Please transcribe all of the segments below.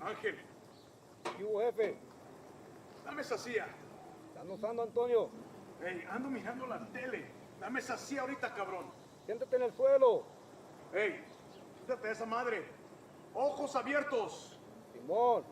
Ángel, ¿Qué hubo, jefe? dame esa silla. ¿Están usando, Antonio? Hey, ando mirando la tele. Dame esa silla ahorita, cabrón. Siéntate en el suelo. Hey, quítate esa madre. Ojos abiertos. Simón.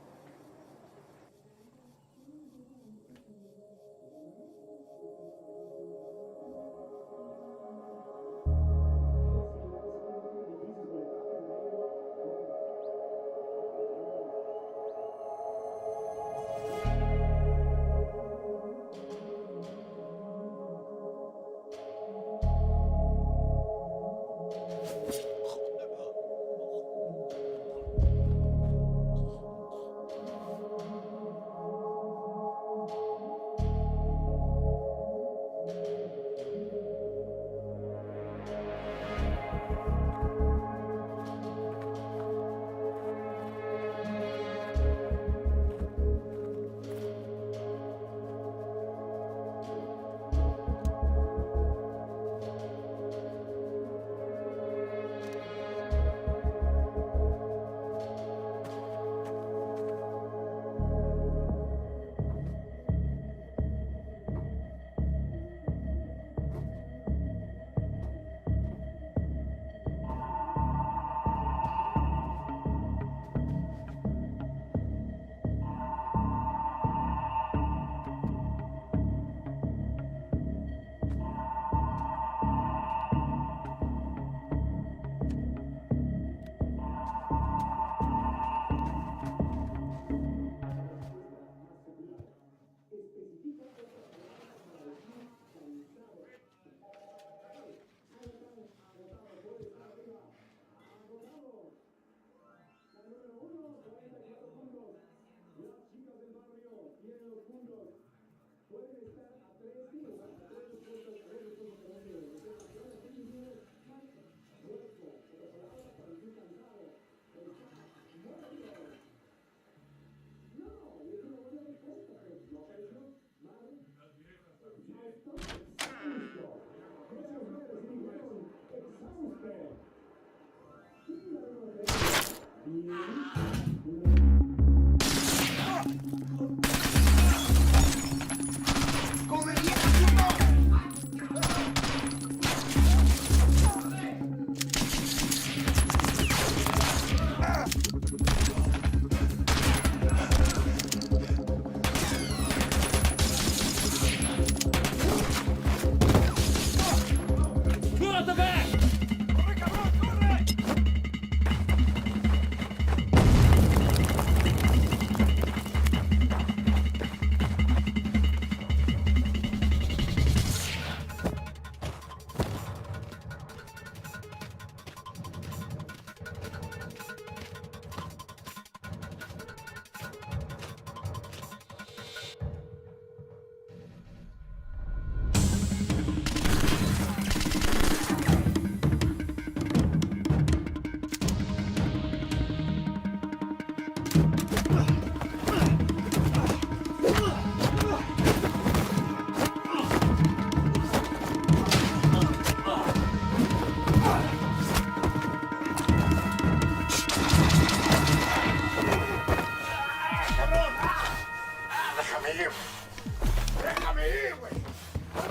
Déjame ir, güey.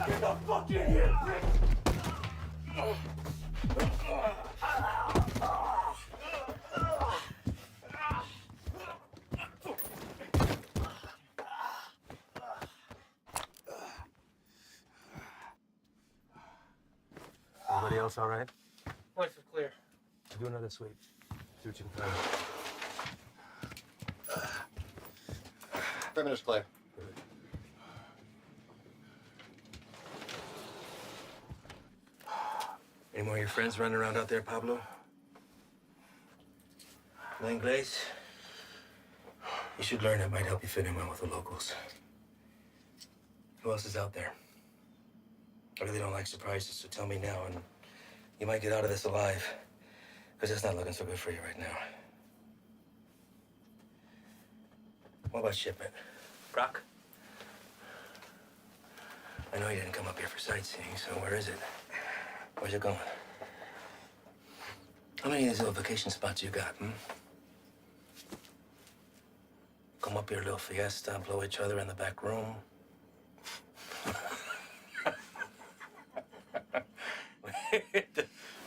Get the fuck in here, Everybody else all right? Points are clear. Do another sweep. See what you can find. 5 minutes clear. Any more of your friends running around out there, Pablo? Langlais? You should learn it might help you fit in well with the locals. Who else is out there? I really don't like surprises, so tell me now, and you might get out of this alive. Because it's not looking so good for you right now. What about shipment? Brock? I know you didn't come up here for sightseeing, so where is it? Where's it going? How many of these little vacation spots you got, come up here, a little fiesta, blow each other in the back room.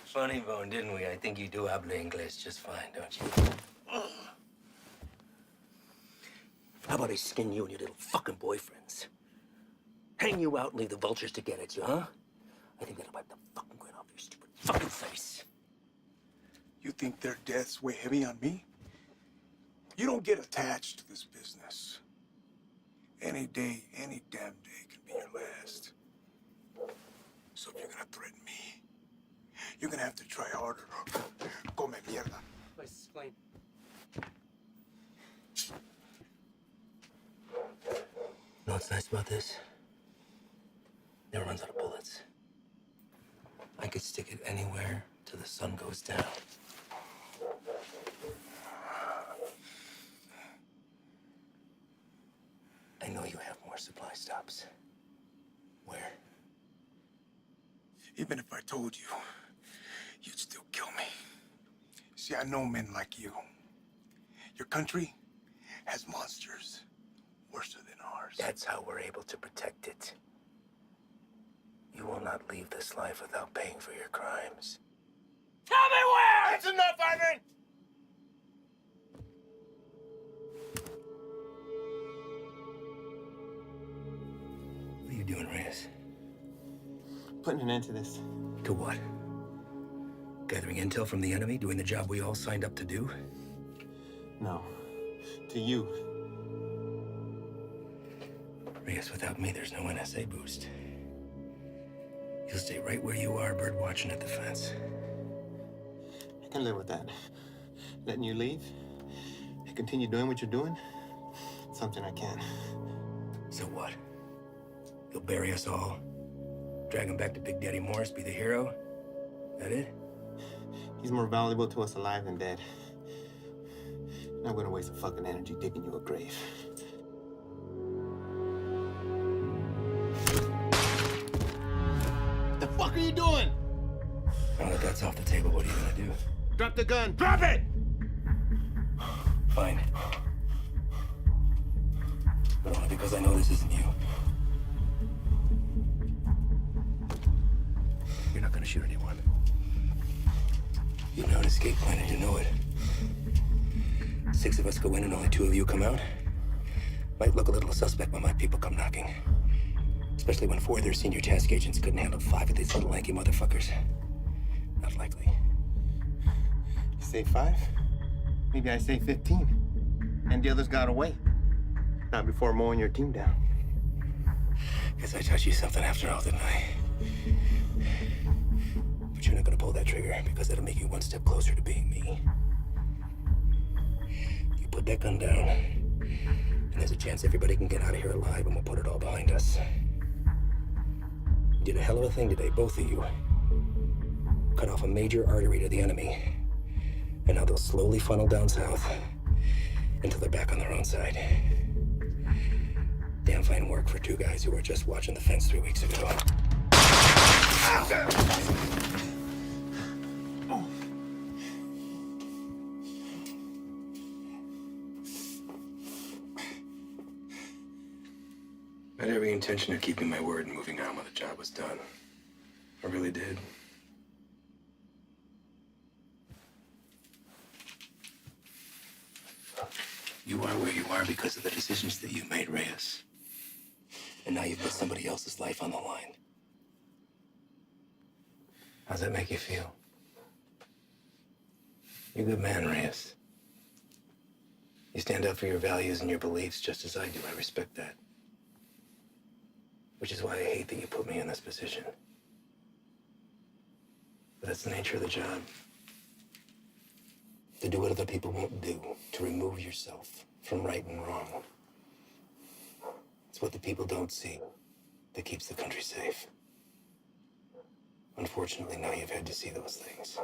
Funny bone, didn't we? I think you do habla English just fine, don't you? How about I skin you and your little fucking boyfriends? Hang you out and leave the vultures to get at you, huh? I think that'll wipe the fucking grin off your stupid fucking face. You think their deaths weigh heavy on me? You don't get attached to this business. Any day, any damn day can be your last. So if you're gonna threaten me, you're gonna have to try harder. Come mierda. Let's explain. You know what's nice about this? Never runs out of bullets. I could stick it anywhere till the sun goes down. I know you have more supply stops. Where? Even if I told you, you'd still kill me. See, I know men like you. Your country has monsters worse than ours. That's how we're able to protect it. You will not leave this life without paying for your crimes. Tell me where! That's enough, Ivan! What are you doing, Reyes? Putting an end to this. To what? Gathering intel from the enemy, doing the job we all signed up to do? No. To you. Reyes, without me, there's no NSA boost. You'll stay right where you are, bird watching at the fence. I can live with that. Letting you leave and continue doing what you're doing, something I can. So what? You'll bury us all? Drag him back to Big Daddy Morris, be the hero? That it? He's more valuable to us alive than dead. Not gonna waste a fucking energy digging you a grave. What the fuck are you doing? Now that that's off the table, what are you gonna do? Drop the gun. Drop it! Fine. But only because I know this isn't you. You're not gonna shoot anyone. You know an escape plan and you know it. 6 of us go in and only 2 of you come out. Might look a little suspect when my people come knocking. Especially when 4 of their senior task agents couldn't handle 5 of these little lanky motherfuckers. Not likely. You say 5? Maybe I say 15. And the others got away. Not before mowing your team down. Guess I taught you something after all, didn't I? But you're not gonna pull that trigger because that'll make you one step closer to being me. You put that gun down, and there's a chance everybody can get out of here alive and we'll put it all behind us. You did a hell of a thing today, both of you. Cut off a major artery to the enemy. And now they'll slowly funnel down south until they're back on their own side. Damn fine work for 2 guys who were just watching the fence 3 weeks ago. I had every intention of keeping my word and moving on when the job was done. I really did. You are where you are because of the decisions that you made, Reyes. And now you've put somebody else's life on the line. How's that make you feel? You're a good man, Reyes. You stand up for your values and your beliefs just as I do. I respect that. Which is why I hate that you put me in this position. But that's the nature of the job. To do what other people won't do, to remove yourself from right and wrong. It's what the people don't see that keeps the country safe. Unfortunately, now you've had to see those things.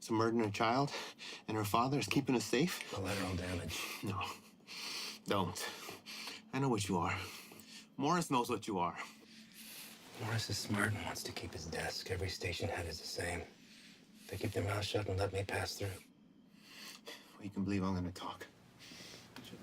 So murdering a child and her father is keeping us safe? Collateral damage. No. Don't. I know what you are. Morris knows what you are. Morris is smart and wants to keep his desk. Every station head is the same. They keep their mouths shut and let me pass through. Well, you can believe I'm gonna talk. Sure,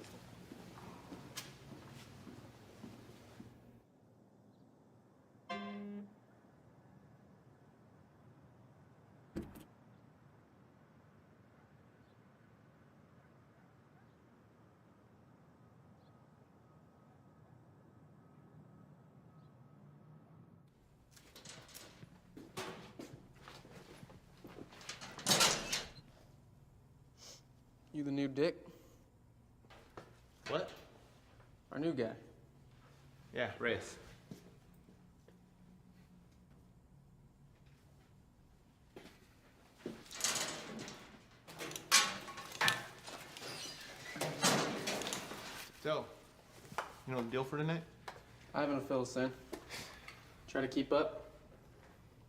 You the new Dick? What? Our new guy. Yeah, Reyes. So, you know the deal for tonight? I haven't fill us in. Try to keep up.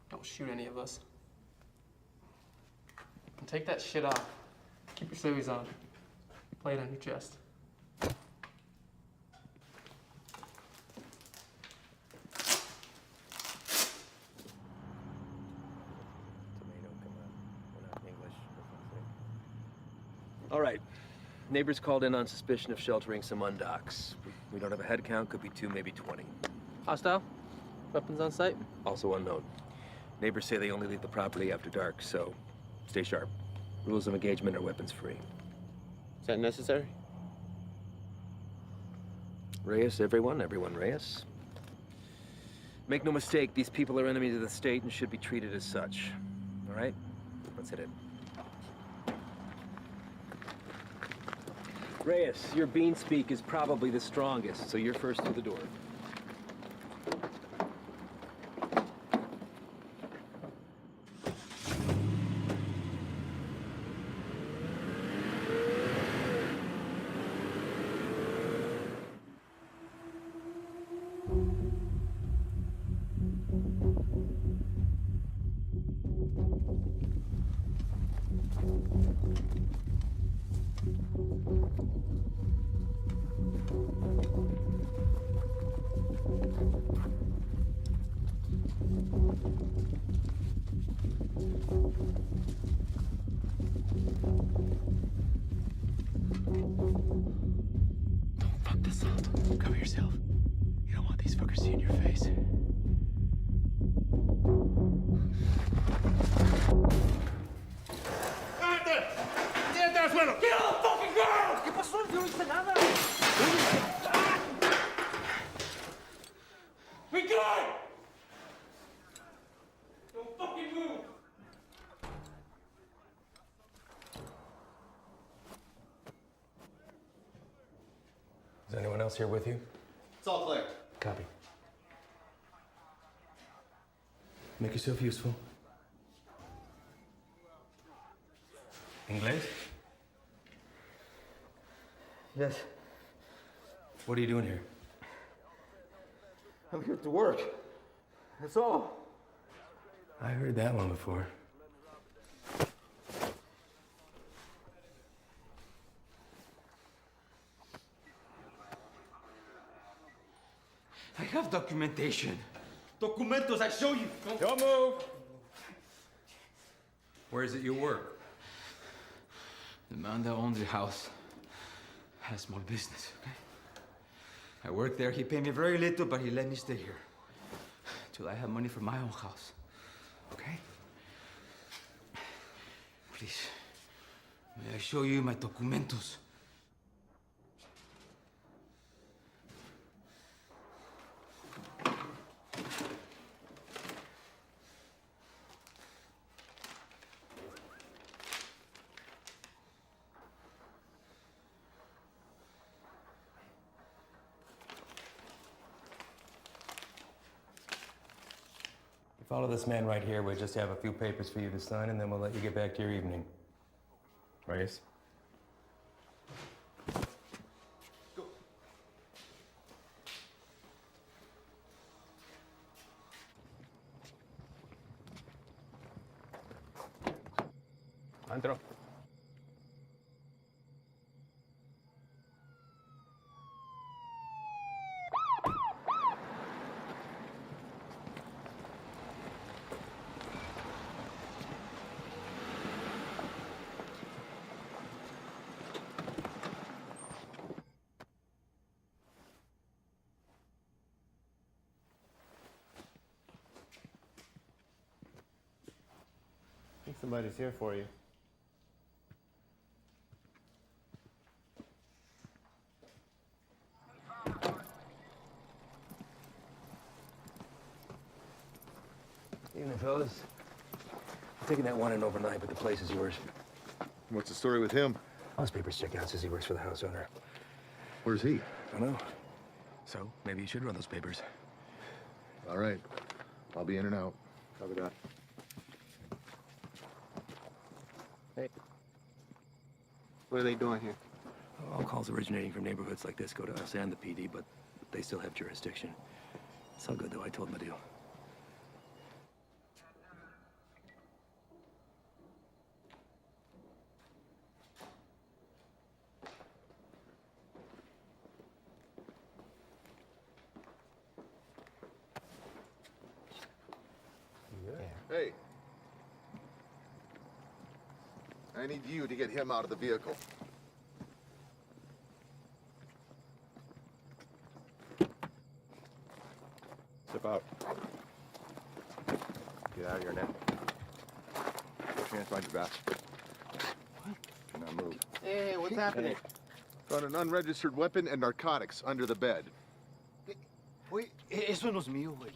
Don't shoot any of us. And take that shit off. Keep your civvies on. Play it on your chest. Tomato, come on. We're not English, for fuck's sake. All right. Neighbors called in on suspicion of sheltering some undocks. We don't have a head count, could be 2, maybe 20. Hostile? Weapons on site? Also unknown. Neighbors say they only leave the property after dark, so stay sharp. Rules of engagement are weapons free. Is that necessary? Reyes, everyone Reyes. Make no mistake, these people are enemies of the state and should be treated as such. All right? Let's hit it. Reyes, your bean speak is probably the strongest, so you're first through the door. Fuck this up. Cover yourself. You don't want these fuckers seeing your face. Is anyone else here with you? It's all clear. Copy. Make yourself useful. Inglés? Yes. What are you doing here? I'm here to work. That's all. I heard that one before. I have documentation. Documentos, I show you. Don't move. Where is it you work? The man that owns the house has a small business, okay? I work there. He paid me very little, but he let me stay here. Till I have money for my own house, okay? Please, may I show you my documentos? Follow this man right here. We'll just have a few papers for you to sign, and then we'll let you get back to your evening. Reyes? Antro. I think somebody's here for you. Evening, fellas. I'm taking that one in overnight, but the place is yours. What's the story with him? All his papers check out. Says he works for the house owner. Where's he? I don't know. So maybe you should run those papers. All right. I'll be in and out. Copy that. Hey. What are they doing here? All calls originating from neighborhoods like this go to us and the PD, but they still have jurisdiction. It's all good, though. I told him the deal. Hey. I need you to get him out of the vehicle. Step out. Get out of here now. Put your hands behind your back. Do not move. Hey, what's happening? Found an unregistered weapon and narcotics under the bed. Wait, eso no es mío, güey.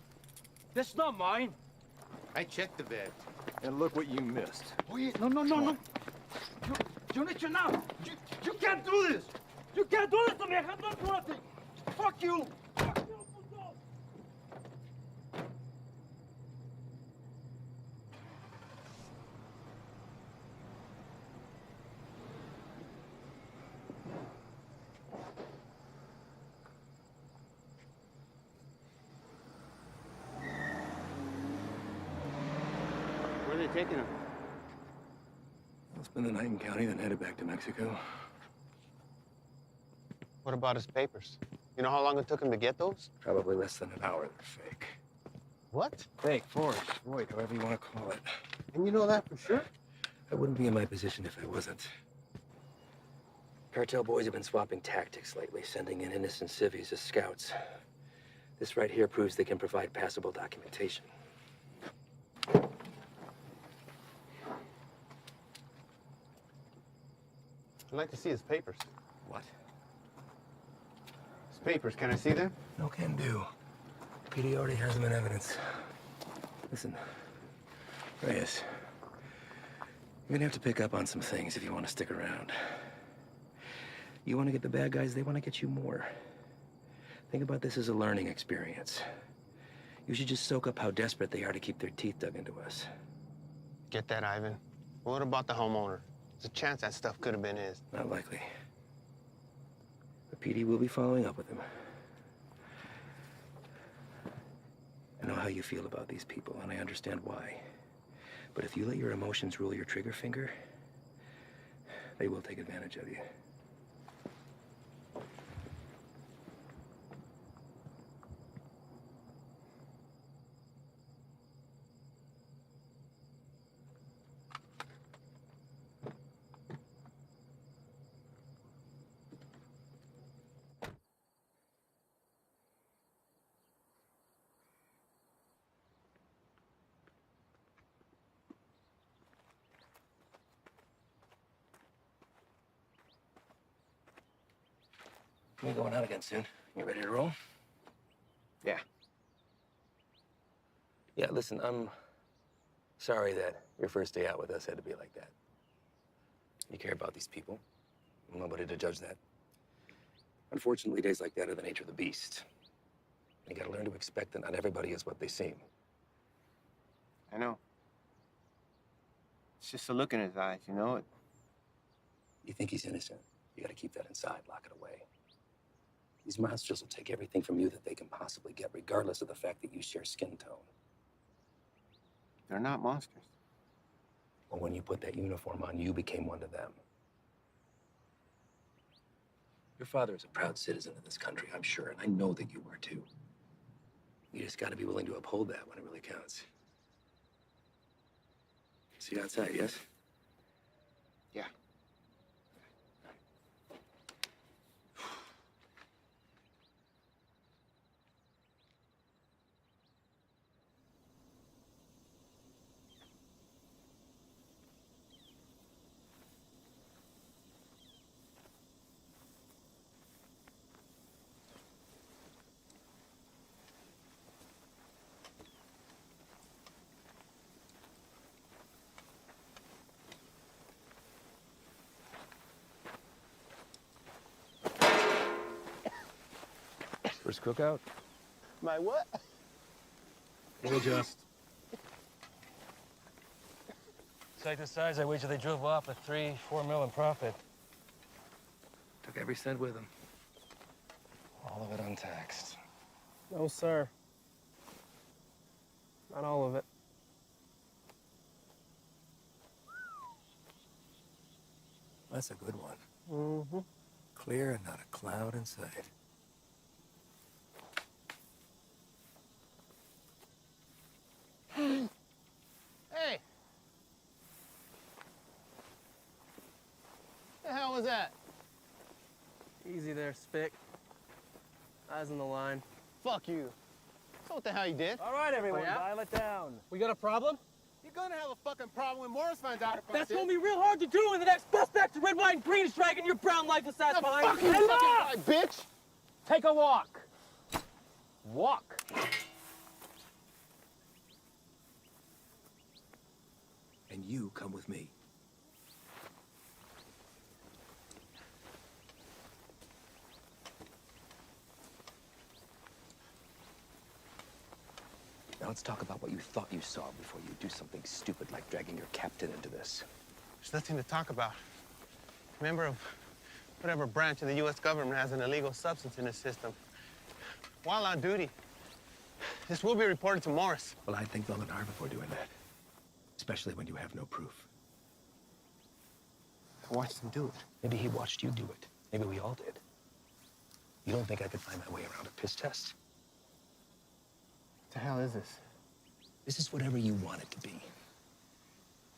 That's not mine. I checked the bed. And look what you missed. Oye, no. You need to know. You can't do this. You can't do this to me. I have done nothing. Fuck you. Fuck you, puto. Where are they taking him? I'll spend the night in county, then headed back to Mexico. What about his papers? You know how long it took him to get those? Probably less than an hour. They're fake. What? Fake, forged, void, however you want to call it. And you know that for sure? I wouldn't be in my position if I wasn't. Cartel boys have been swapping tactics lately, sending in innocent civvies as scouts. This right here proves they can provide passable documentation. I'd like to see his papers. What? His papers, can I see them? No can do. PD already has them in evidence. Listen, Reyes, you're gonna have to pick up on some things if you want to stick around. You want to get the bad guys, they want to get you more. Think about this as a learning experience. You should just soak up how desperate they are to keep their teeth dug into us. Get that, Ivan. What about the homeowner? There's a chance that stuff could have been his. Not likely. The PD will be following up with him. I know how you feel about these people, and I understand why. But if you let your emotions rule your trigger finger, they will take advantage of you. We're going out again soon. You ready to roll? Yeah. Yeah, listen, I'm sorry that your first day out with us had to be like that. You care about these people. I'm nobody to judge that. Unfortunately, days like that are the nature of the beast. You gotta learn to expect that not everybody is what they seem. I know. It's just a look in his eyes, you know? You think he's innocent. You gotta keep that inside, lock it away. These monsters will take everything from you that they can possibly get, regardless of the fact that you share skin tone. They're not monsters. Well, when you put that uniform on, you became one to them. Your father is a proud citizen of this country, I'm sure, and I know that you were too. You just gotta be willing to uphold that when it really counts. See you outside, yes? Yeah. first cookout? My what? We'll adjust. Sight the size, I wager they drove off with 3-4 mil in profit. Took every cent with them. All of it untaxed. No, sir. Not all of it. That's a good one. Mm-hmm. Clear and not a cloud in sight. Hey! The hell was that? Easy there, Spick. Eyes on the line. Fuck you. So what the hell you did? All right, everyone, Oh, yeah? dial it down. We got a problem? You're gonna have a fucking problem when Morris finds out about That's this. gonna be real hard to do when the next bus back to red, white, and green is dragging your brown life assass behind Fuck you. you, Hands fucking up! guy, bitch! Take a walk. Walk. And you come with me. Now let's talk about what you thought you saw before you do something stupid like dragging your captain into this. There's nothing to talk about. Member of whatever branch of the U.S. government has an illegal substance in its system. While on duty, this will be reported to Morris. Well, I'd think long and hard before doing that. Especially when you have no proof. I watched him do it. Maybe he watched you do it. Maybe we all did. You don't think I could find my way around a piss test? What the hell is this? This is whatever you want it to be.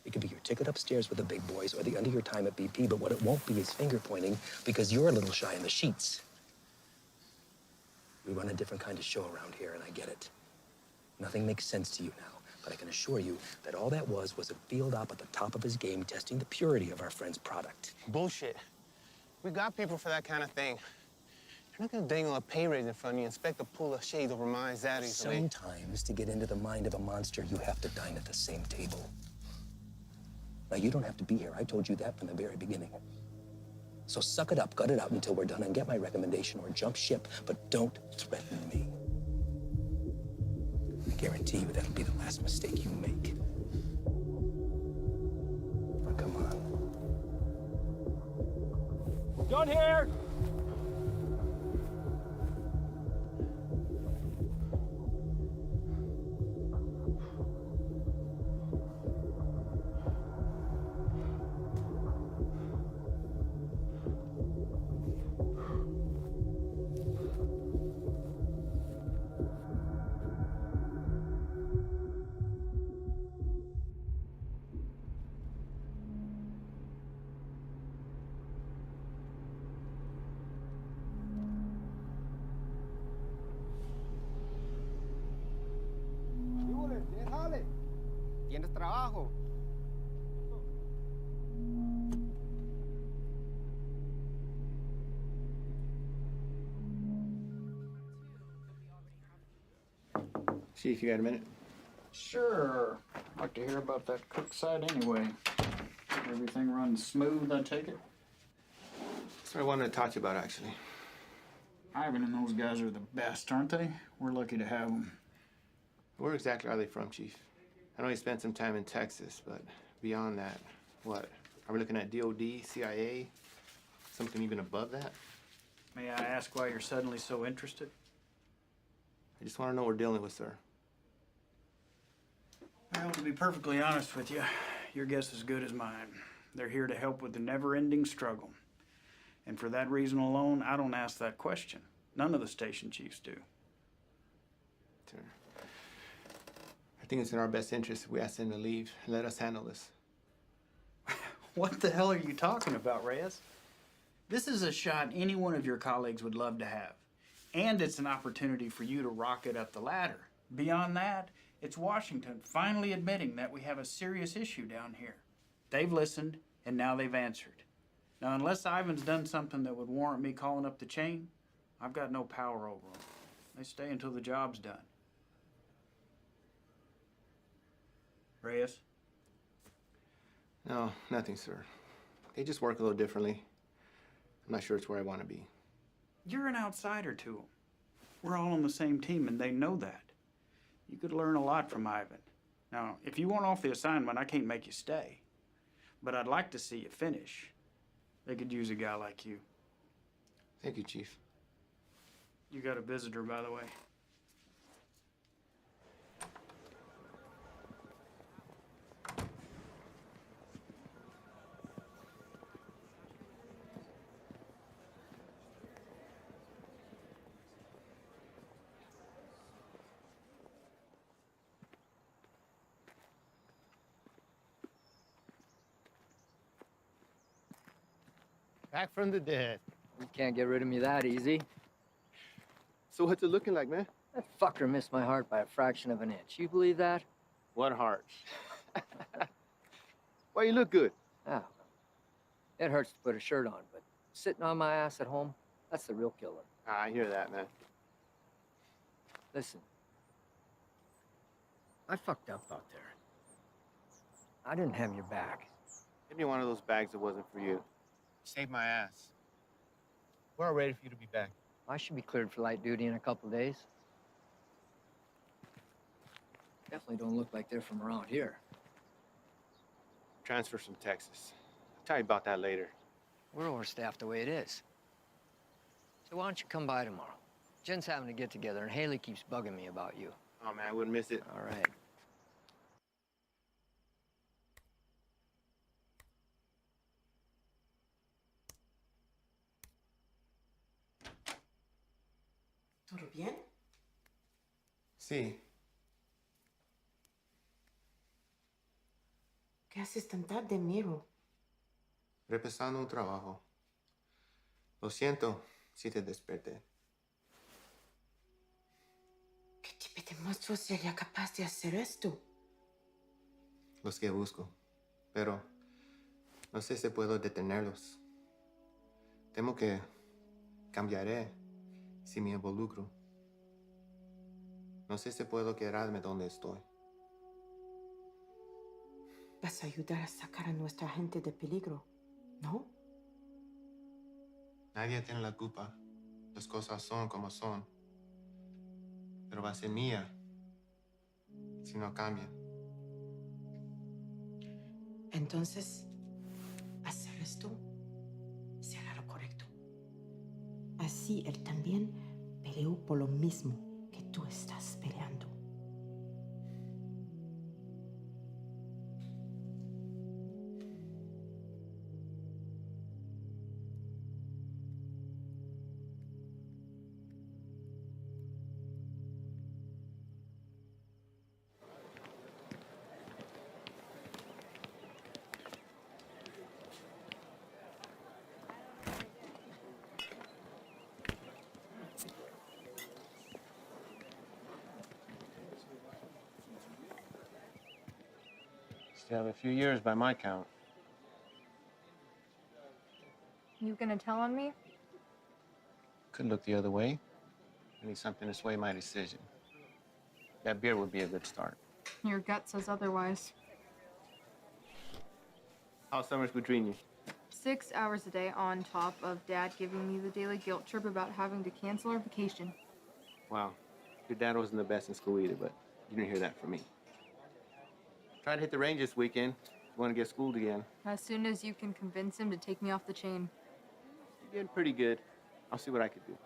It could be your ticket upstairs with the big boys or the end of your time at BP, but what it won't be is finger pointing because you're a little shy in the sheets. We run a different kind of show around here, and I get it. Nothing makes sense to you now, but I can assure you that all that was a field op at the top of his game testing the purity of our friend's product. Bullshit. We got people for that kind of thing. You're not gonna dangle a pay raise in front of you and expect to pull a shade over my eyes that easily. Sometimes to get into the mind of a monster, you have to dine at the same table. Now, you don't have to be here. I told you that from the very beginning. So suck it up, gut it out until we're done and get my recommendation or jump ship, but don't threaten me. I guarantee you that'll be the last mistake you make. Now, come on. Done here. Déjale. Tienes trabajo. Chief, you got a minute? Sure. Like to hear about that cook site anyway. Everything runs smooth, I take it? That's what I wanted to talk to you about, actually. Ivan and those guys are the best, aren't they? We're lucky to have them. Where exactly are they from, Chief? I know you spent some time in Texas, but beyond that, what? Are we looking at DOD, CIA, something even above that? May I ask why you're suddenly so interested? I just want to know what we're dealing with, sir. Well, to be perfectly honest with you, your guess is as good as mine. They're here to help with the never-ending struggle. And for that reason alone, I don't ask that question. None of the station chiefs do. Sir. I think it's in our best interest if we ask them to leave and let us handle this. What the hell are you talking about, Reyes? This is a shot any one of your colleagues would love to have. And it's an opportunity for you to rocket up the ladder. Beyond that, it's Washington finally admitting that we have a serious issue down here. They've listened, and now they've answered. Now, unless Ivan's done something that would warrant me calling up the chain, I've got no power over them. They stay until the job's done. Reyes? No, nothing, sir. They just work a little differently. I'm not sure it's where I want to be. You're an outsider to them. We're all on the same team, and they know that. You could learn a lot from Ivan. Now, if you want off the assignment, I can't make you stay. But I'd like to see you finish. They could use a guy like you. Thank you, Chief. You got a visitor, by the way. Back from the dead. You can't get rid of me that easy. So what's it looking like, man? That fucker missed my heart by a fraction of an inch. You believe that? What heart? Why you look good? Oh. It hurts to put a shirt on, but sitting on my ass at home, that's the real killer. I hear that, man. Listen. I fucked up out there. I didn't have your back. Give me one of those bags that wasn't for you. Saved my ass. We're all ready for you to be back. I should be cleared for light duty in a couple days. Definitely don't look like they're from around here. Transfers from Texas. I'll tell you about that later. We're overstaffed the way it is. So why don't you come by tomorrow? Jen's having to get together, and Haley keeps bugging me about you. Oh, man, I wouldn't miss it. All right. ¿Todo bien? Sí. ¿Qué haces tan tarde, Miro? Repasando un trabajo. Lo siento si te desperté. ¿Qué tipo de monstruo sería capaz de hacer esto? Los que busco. Pero no sé si puedo detenerlos. Temo que cambiaré si me involucro. No sé si puedo quedarme donde estoy. Vas a ayudar a sacar a nuestra gente de peligro, ¿no? Nadie tiene la culpa. Las cosas son como son. Pero va a ser mía si no cambian. Entonces, hacer esto será lo correcto. Así él también peleó por lo mismo que tú estás peleando. Still have a few years by my count. You gonna tell on me? Could look the other way. I need something to sway my decision. That beer would be a good start. Your gut says otherwise. How's summers between you? 6 hours a day on top of Dad giving me the daily guilt trip about having to cancel our vacation. Wow. Your dad wasn't the best in school either, but you didn't hear that from me. Try to hit the range this weekend. You want to get schooled again. As soon as you can convince him to take me off the chain. You're getting pretty good. I'll see what I could do.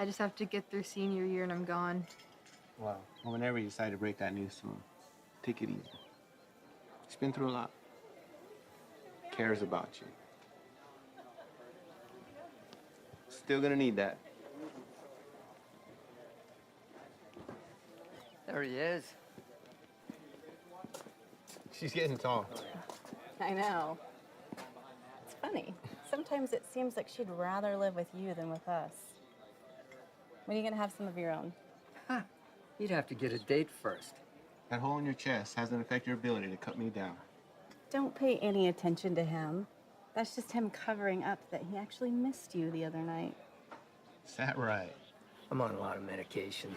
I just have to get through senior year and I'm gone. Wow. Well, whenever you decide to break that news to him, take it easy. He's been through a lot. Cares about you. Still gonna need that. There he is. She's getting tall. I know. It's funny. Sometimes it seems like she'd rather live with you than with us. When are you gonna have some of your own? Huh. You'd have to get a date first. That hole in your chest hasn't affected your ability to cut me down. Don't pay any attention to him. That's just him covering up that he actually missed you the other night. Is that right? I'm on a lot of medication.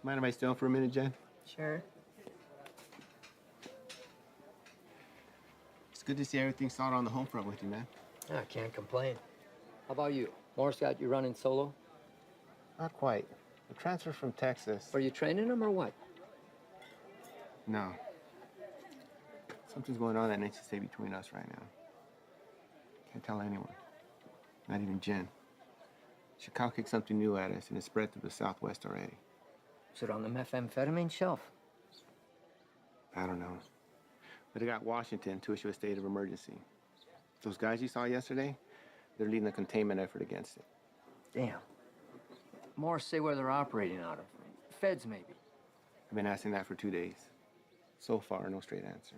Mind if I stay on for a minute, Jen? Sure. It's good to see everything started on the home front with you, man. I can't complain. How about you? Morris got you running solo? Not quite. A transfer from Texas. Are you training them or what? No. Something's going on that needs to stay between us right now. Can't tell anyone. Not even Jen. Chicago kicked something new at us, and it's spread through the Southwest already. Is it on the methamphetamine shelf? I don't know. But it got Washington to issue a state of emergency. Those guys you saw yesterday, they're leading a containment effort against it. Damn. More say where they're operating out of. Feds, maybe. I've been asking that for 2 days. So far, no straight answer.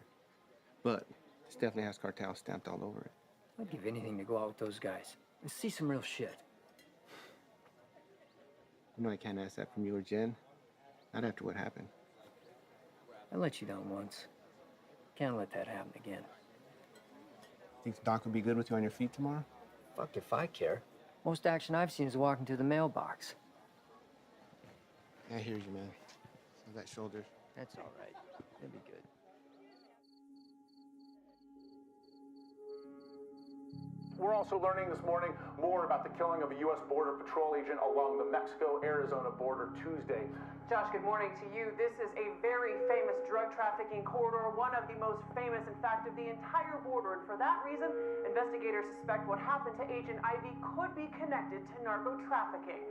But this definitely has cartel stamped all over it. I'd give anything to go out with those guys and see some real shit. You know I can't ask that from you or Jen. Not after what happened. I let you down once. Can't let that happen again. Think Doc would be good with you on your feet tomorrow? Fuck if I care. Most action I've seen is walking to the mailbox. I hear you, man. So that shoulder. That's all right. It'll be good. We're also learning this morning more about the killing of a U.S. Border Patrol agent along the Mexico-Arizona border Tuesday. Josh, good morning to you. This is a very famous drug trafficking corridor, one of the most famous, in fact, of the entire border. And for that reason, investigators suspect what happened to Agent Ivy could be connected to narco trafficking.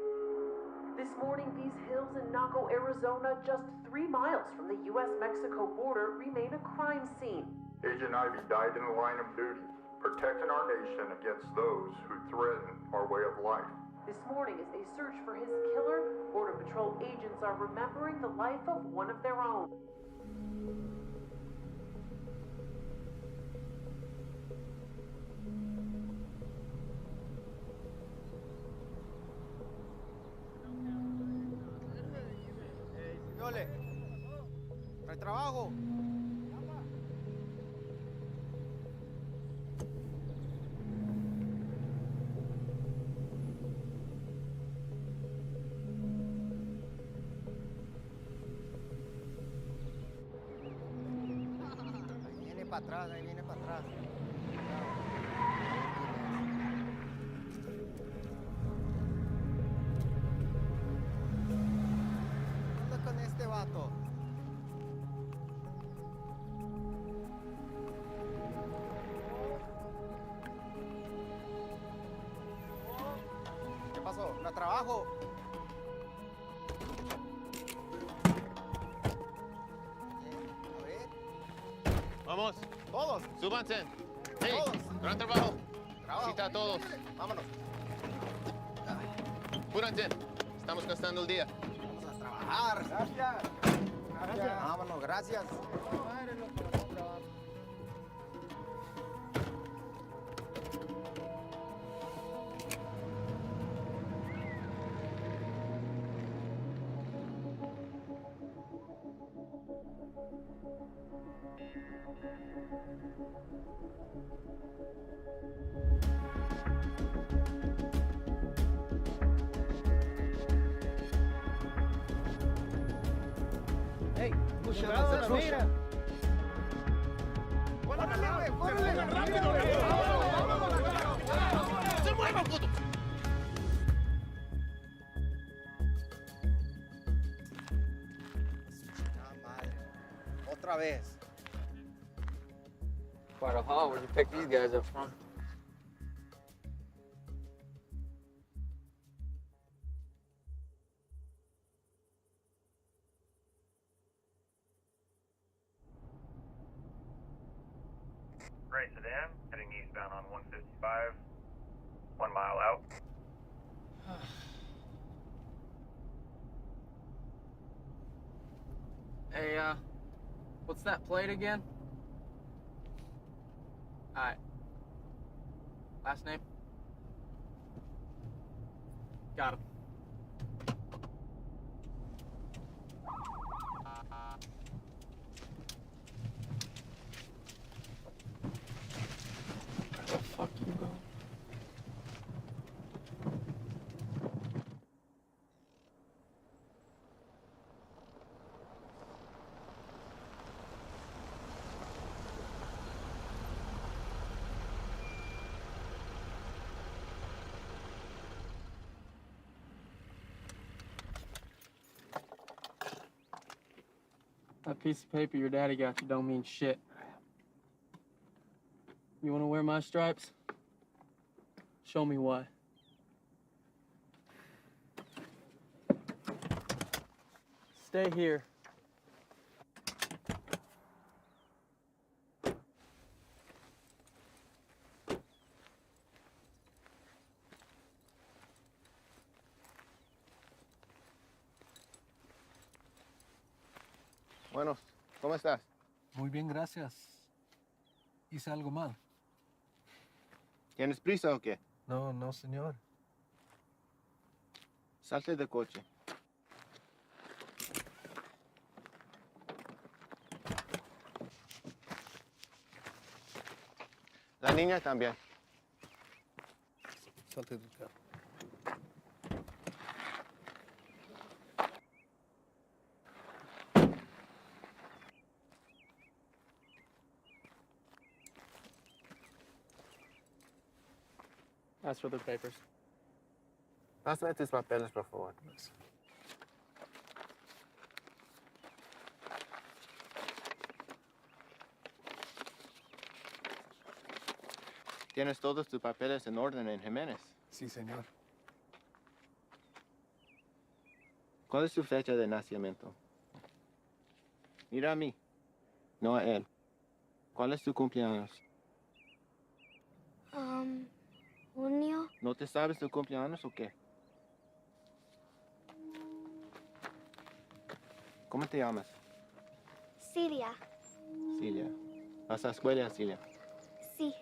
This morning, these hills in Naco, Arizona, just 3 miles from the U.S.-Mexico border, remain a crime scene. Agent Ivy died in the line of duty, protecting our nation against those who threaten our way of life. This morning, as they search for his killer, Border Patrol agents are remembering the life of one of their own. Yole, ¿hay trabajo? Ahí viene para atrás. ¿Qué onda con este vato? ¿Qué pasó? ¿No trabajo? Vamos. Todos. Súbanse. Hey, Todos. gran trabajo. Trabajo. Cita a todos. Vámonos. Apúrense. Estamos gastando el día. Vamos a trabajar. Gracias. Gracias. Vámonos, gracias. Hey, Puxa, cuidado, no se mira. ¡Córrele, güey! ¡Córrele! ¡Rápido! ¡Se mueva, puto! Otra vez. Quite a haul. Where'd you pick these guys up from? Gray sedan, heading eastbound on 155, 1 mile out. Hey, what's that plate again? Alright. Last name? Got him. Where the fuck you going? That piece of paper your daddy got you don't mean shit. You wanna wear my stripes? Show me why. Stay here. Bueno, ¿cómo estás? Muy bien, gracias. ¿Hice algo mal? ¿Tienes prisa o qué? No, no, señor. Salte del coche. La niña también. Salte del carro. Ask for the papers. Pásame tus papeles, por favor. ¿Tienes todos tus papeles en orden en Jiménez? Sí, señor. ¿Cuál es su fecha de nacimiento? Mira a mí, no a él. ¿Cuál es tu cumpleaños? Junio. ¿No te sabes tu cumpleaños o qué? ¿Cómo te llamas? Cilia. Cilia. ¿Vas a la escuela, Cilia? Sí.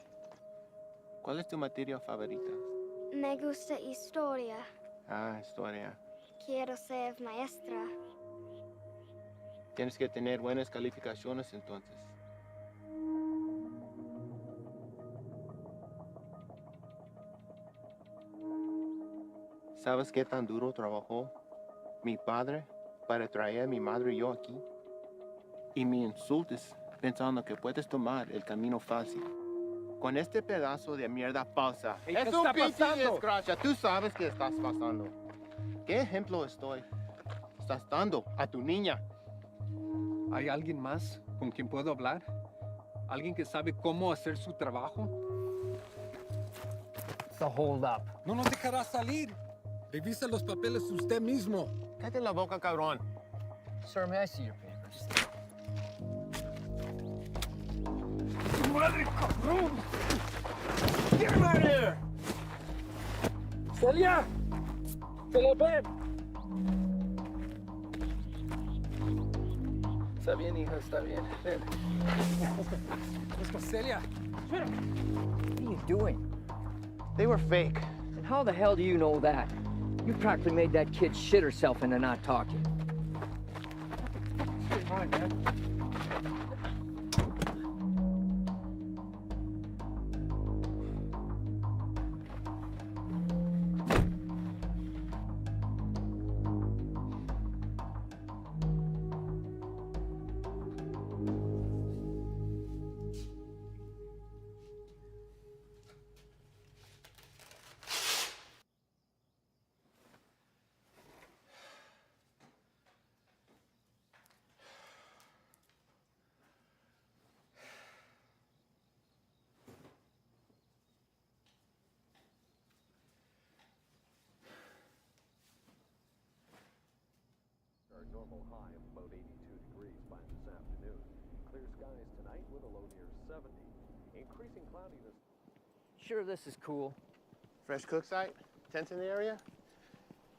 ¿Cuál es tu materia favorita? Me gusta historia. Ah, historia. Quiero ser maestra. Tienes que tener buenas calificaciones entonces. ¿Sabes qué tan duro trabajó mi padre para traer a mi madre y yo aquí? Y me insultes pensando que puedes tomar el camino fácil. Con este pedazo de mierda falsa. Hey, es ¿qué un está pinche pasando? desgracia. Tú sabes qué estás pasando. ¿Qué ejemplo estás dando a tu niña? ¿Hay alguien más con quien puedo hablar? ¿Alguien que sabe cómo hacer su trabajo? It's a hold up. No nos dejará salir. Revisa los papeles usted mismo. Cállate la boca, cabrón. Sir, may I see your papers? ¡Madre, cabrón! Get him out of here! ¡Celia! ¡Celia, ven! Está bien, hija, está bien. Ven. Let's go, Celia. What are you doing? They were fake. And how the hell do you know that? You practically made that kid shit herself into not talking. Fine, man. Our normal high of about 82 degrees by this afternoon. Clear skies tonight with a low near 70. Increasing cloudiness. Sure, this is cool. Fresh cook site, tents in the area.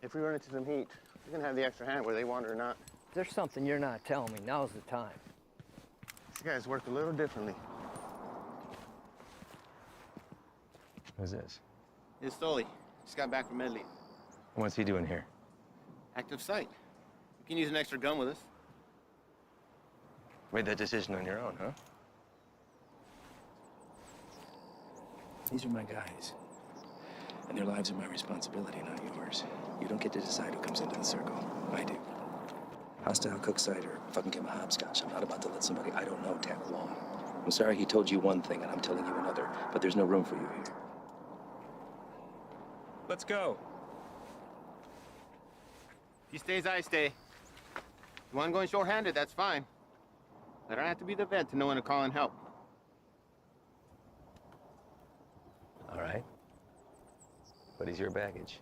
If we run into some heat, we're gonna have the extra hand whether they want it or not. There's something you're not telling me. Now's the time. These guys work a little differently. Who's this? It's Stoli. Just got back from Medley. What's he doing here? Active site. You can use an extra gun with us. Made that decision on your own, huh? These are my guys. And their lives are my responsibility, not yours. You don't get to decide who comes into the circle. I do. Hostile cook site or fucking give him a hopscotch. I'm not about to let somebody I don't know tag along. I'm sorry he told you one thing and I'm telling you another, but there's no room for you here. Let's go. He stays, I stay. You want going short-handed, that's fine. I don't have to be the vet to know when to call in help. All right. What is your baggage?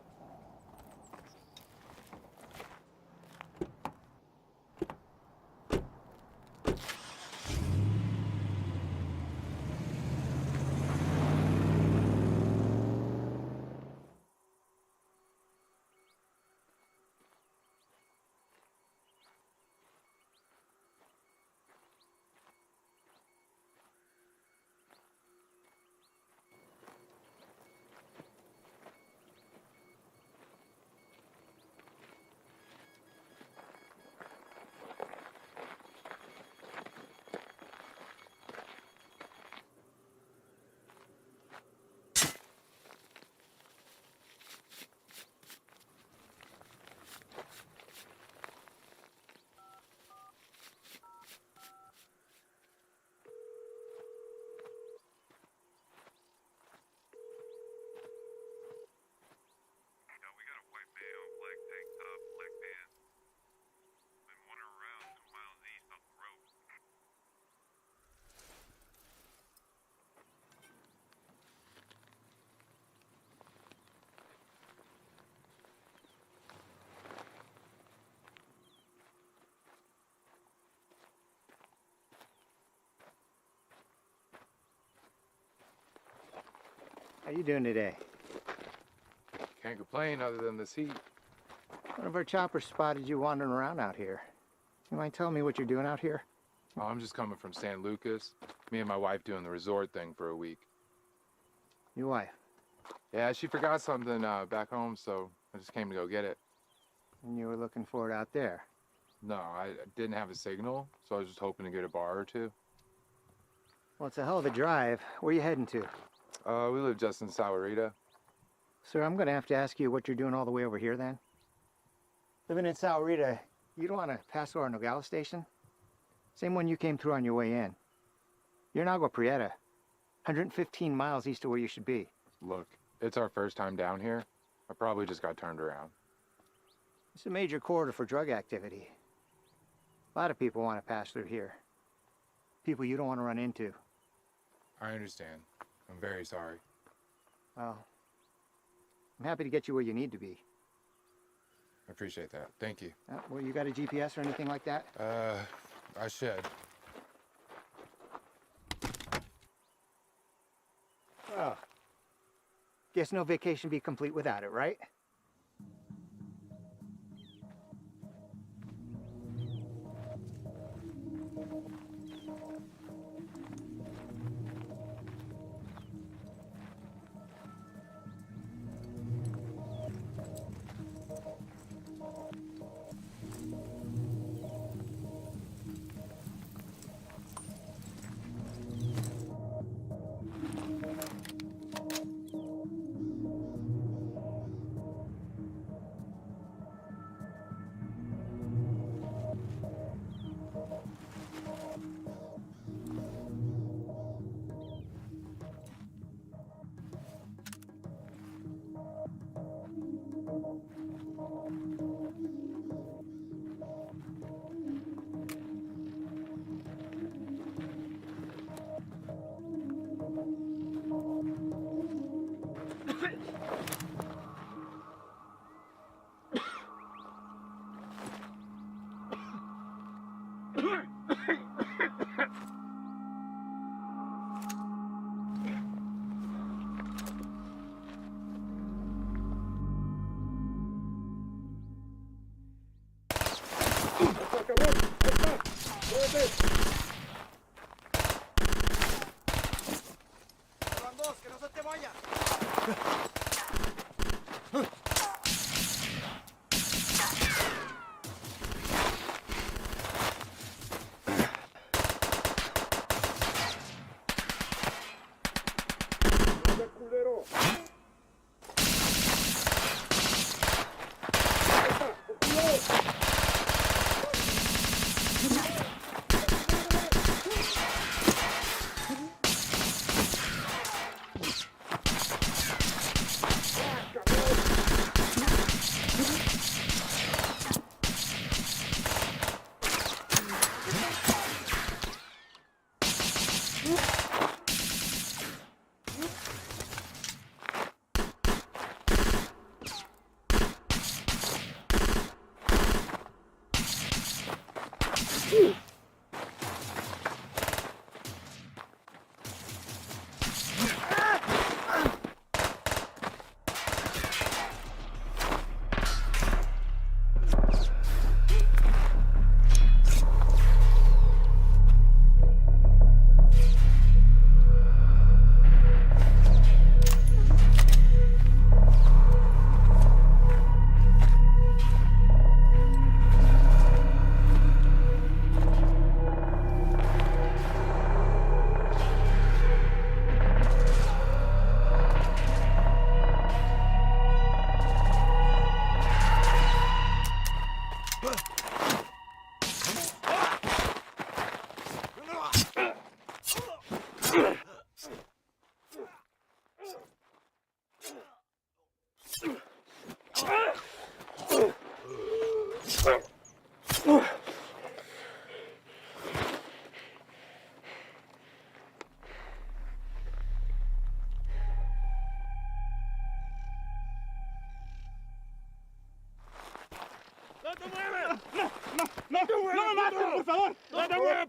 How you doing today? Can't complain other than this heat. One of our choppers spotted you wandering around out here. You mind telling me what you're doing out here? Oh, I'm just coming from San Lucas. Me and my wife doing the resort thing for a week. Your wife? Yeah, she forgot something back home, so I just came to go get it. And you were looking for it out there? No, I didn't have a signal, so I was just hoping to get a bar or two. Well, it's a hell of a drive. Where are you heading to? We live just in Sahuarita. Sir, I'm going to have to ask you what you're doing all the way over here then. Living in Sahuarita, you don't want to pass through our Nogales station? Same one you came through on your way in. You're in Agua Prieta, 115 miles east of where you should be. Look, it's our first time down here. I probably just got turned around. It's a major corridor for drug activity. A lot of people want to pass through here. People you don't want to run into. I understand. I'm very sorry. Well, I'm happy to get you where you need to be. I appreciate that. Thank you. Well, you got a GPS or anything like that? I should. Oh. Guess no vacation be complete without it, right?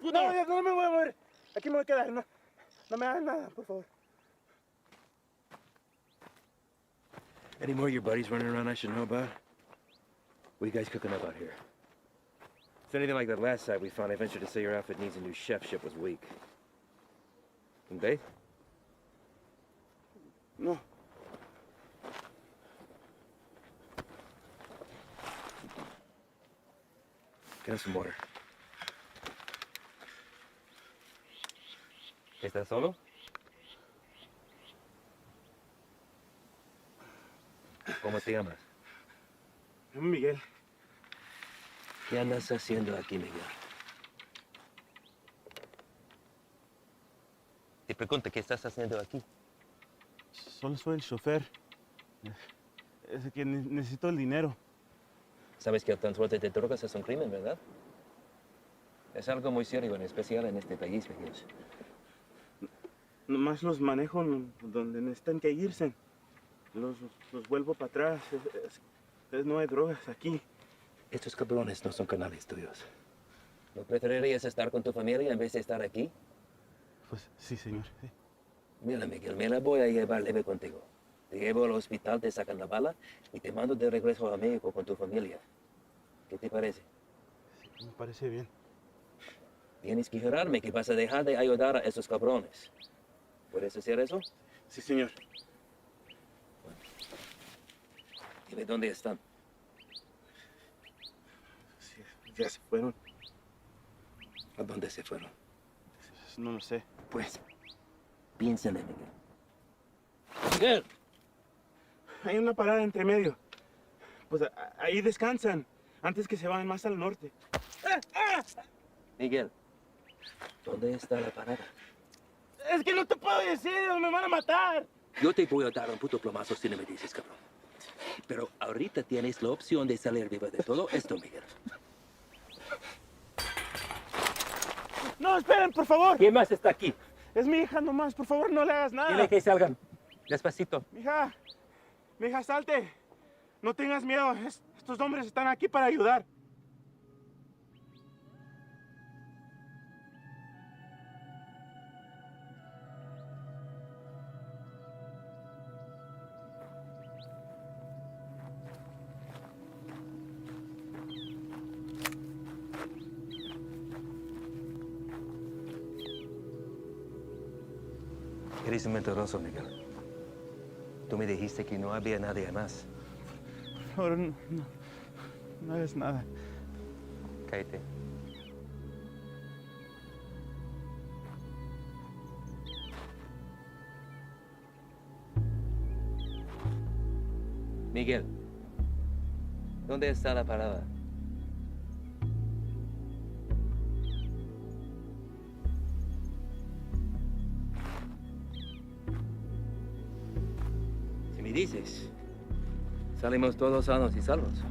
puto. No, ya no me voy a mover. Aquí me voy a quedar. No, no me hagan nada, por favor. Any more of your buddies running around I should know about? What are you guys cooking up out here? If anything like that last site we found, I venture to say your outfit needs a new chef. Ship was weak. And they? No. Get us some water. ¿Estás solo? ¿Cómo te llamas? Miguel. ¿Qué andas haciendo aquí, Miguel? Te pregunto, ¿qué estás haciendo aquí? Solo soy el chofer. Es que necesito el dinero. Sabes que el transporte de drogas es un crimen, ¿verdad? Es algo muy serio, en especial en este país, Miguel. Nomás los manejo donde necesitan que irse. Los vuelvo para atrás. No hay drogas aquí. Estos cabrones no son canales tuyos. ¿No preferirías estar con tu familia en vez de estar aquí? Pues sí, señor. Sí. Mira, Miguel, me la voy a llevar leve contigo. Te llevo al hospital, te sacan la bala y te mando de regreso a México con tu familia. ¿Qué te parece? Sí, me parece bien. Tienes que jurarme que vas a dejar de ayudar a esos cabrones. ¿Puedes hacer eso? Sí, señor. Bueno. Dime dónde están. Sí, ya se fueron. ¿A dónde se fueron? No lo sé. Pues, piénsale, Miguel. ¡Miguel! Hay una parada entre medio. Pues ahí descansan, antes que se vayan más al norte. Miguel, ¿dónde está la parada? Es que no te puedo decir, me van a matar. Yo te voy a dar un puto plomazo si no me dices, cabrón. Pero ahorita tienes la opción de salir vivo de todo esto, Miguel. No, esperen, por favor. ¿Quién más está aquí? Es mi hija nomás, por favor, no le hagas nada. Dile que salgan. Despacito. Mija, salte. No tengas miedo, estos hombres están aquí para ayudar. Eres un mentiroso, Miguel. Tú me dijiste que no había nadie más. Por favor, no hagas nada. Cállate. Miguel, ¿dónde está la parada? Si me dices, salimos todos sanos y salvos.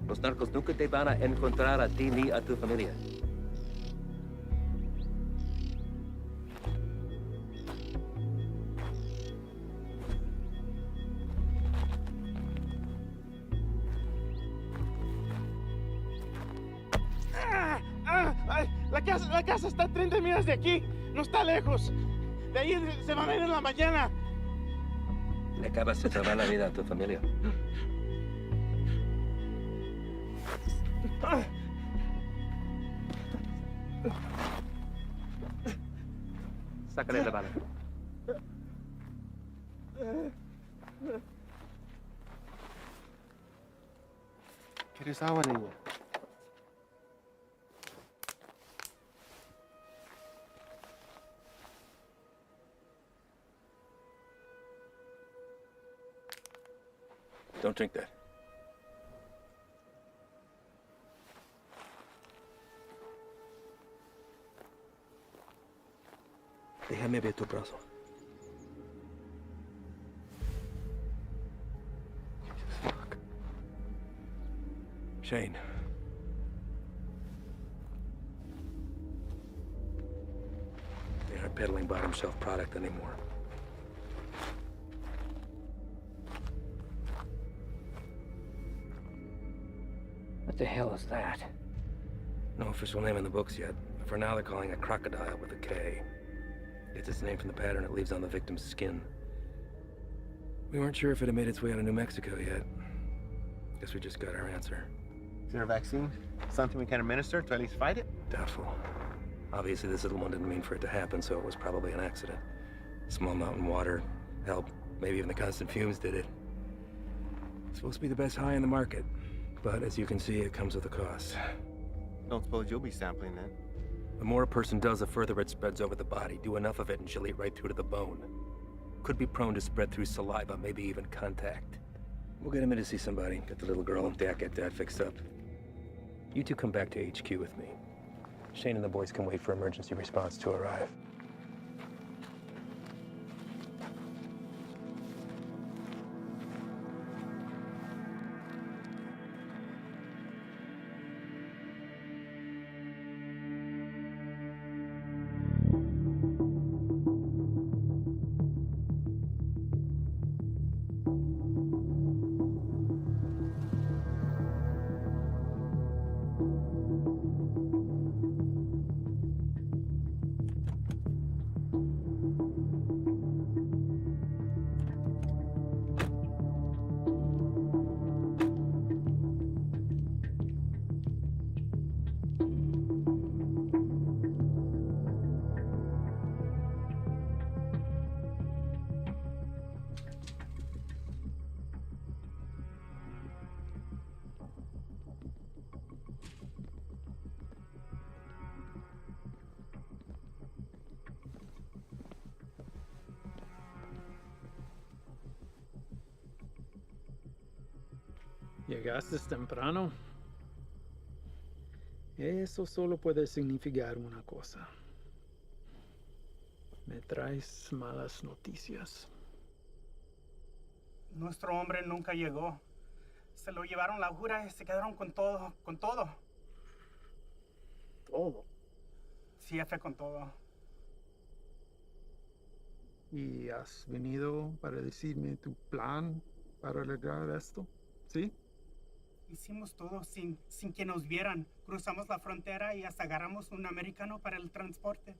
Los narcos nunca te van a encontrar a ti ni a tu familia. La casa está a 30 millas de aquí, no está lejos. De ahí se van a ir en la mañana. Le acabas de salvar la vida a tu familia. Sácale la bala. ¿Quieres agua, niña? Don't drink that. Déjame ver tu brazo. Fuck. Shane. They aren't peddling bottom shelf product anymore. What the hell is that? No official name in the books yet. For now, they're calling it crocodile with a K. Gets its name from the pattern it leaves on the victim's skin. We weren't sure if it had made its way out of New Mexico yet. Guess we just got our answer. Is there a vaccine? Something we can administer to at least fight it? Doubtful. Obviously, this little one didn't mean for it to happen, so it was probably an accident. Small mountain water, hell, maybe even the constant fumes did it. It's supposed to be the best high in the market, but as you can see, it comes with a cost. Don't suppose you'll be sampling then? The more a person does, the further it spreads over the body. Do enough of it and she'll eat right through to the bone. Could be prone to spread through saliva, maybe even contact. We'll get him in to see somebody. Get the little girl and Dak, get that fixed up. You two come back to HQ with me. Shane and the boys can wait for emergency response to arrive. Llegaste temprano. Eso solo puede significar una cosa. Me traes malas noticias. Nuestro hombre nunca llegó. Se lo llevaron la jura y se quedaron con todo, con todo. ¿Todo? Sí, jefe, con todo. ¿Y has venido para decirme tu plan para arreglar esto? ¿Sí? Hicimos todo sin que nos vieran. Cruzamos la frontera y hasta agarramos un americano para el transporte.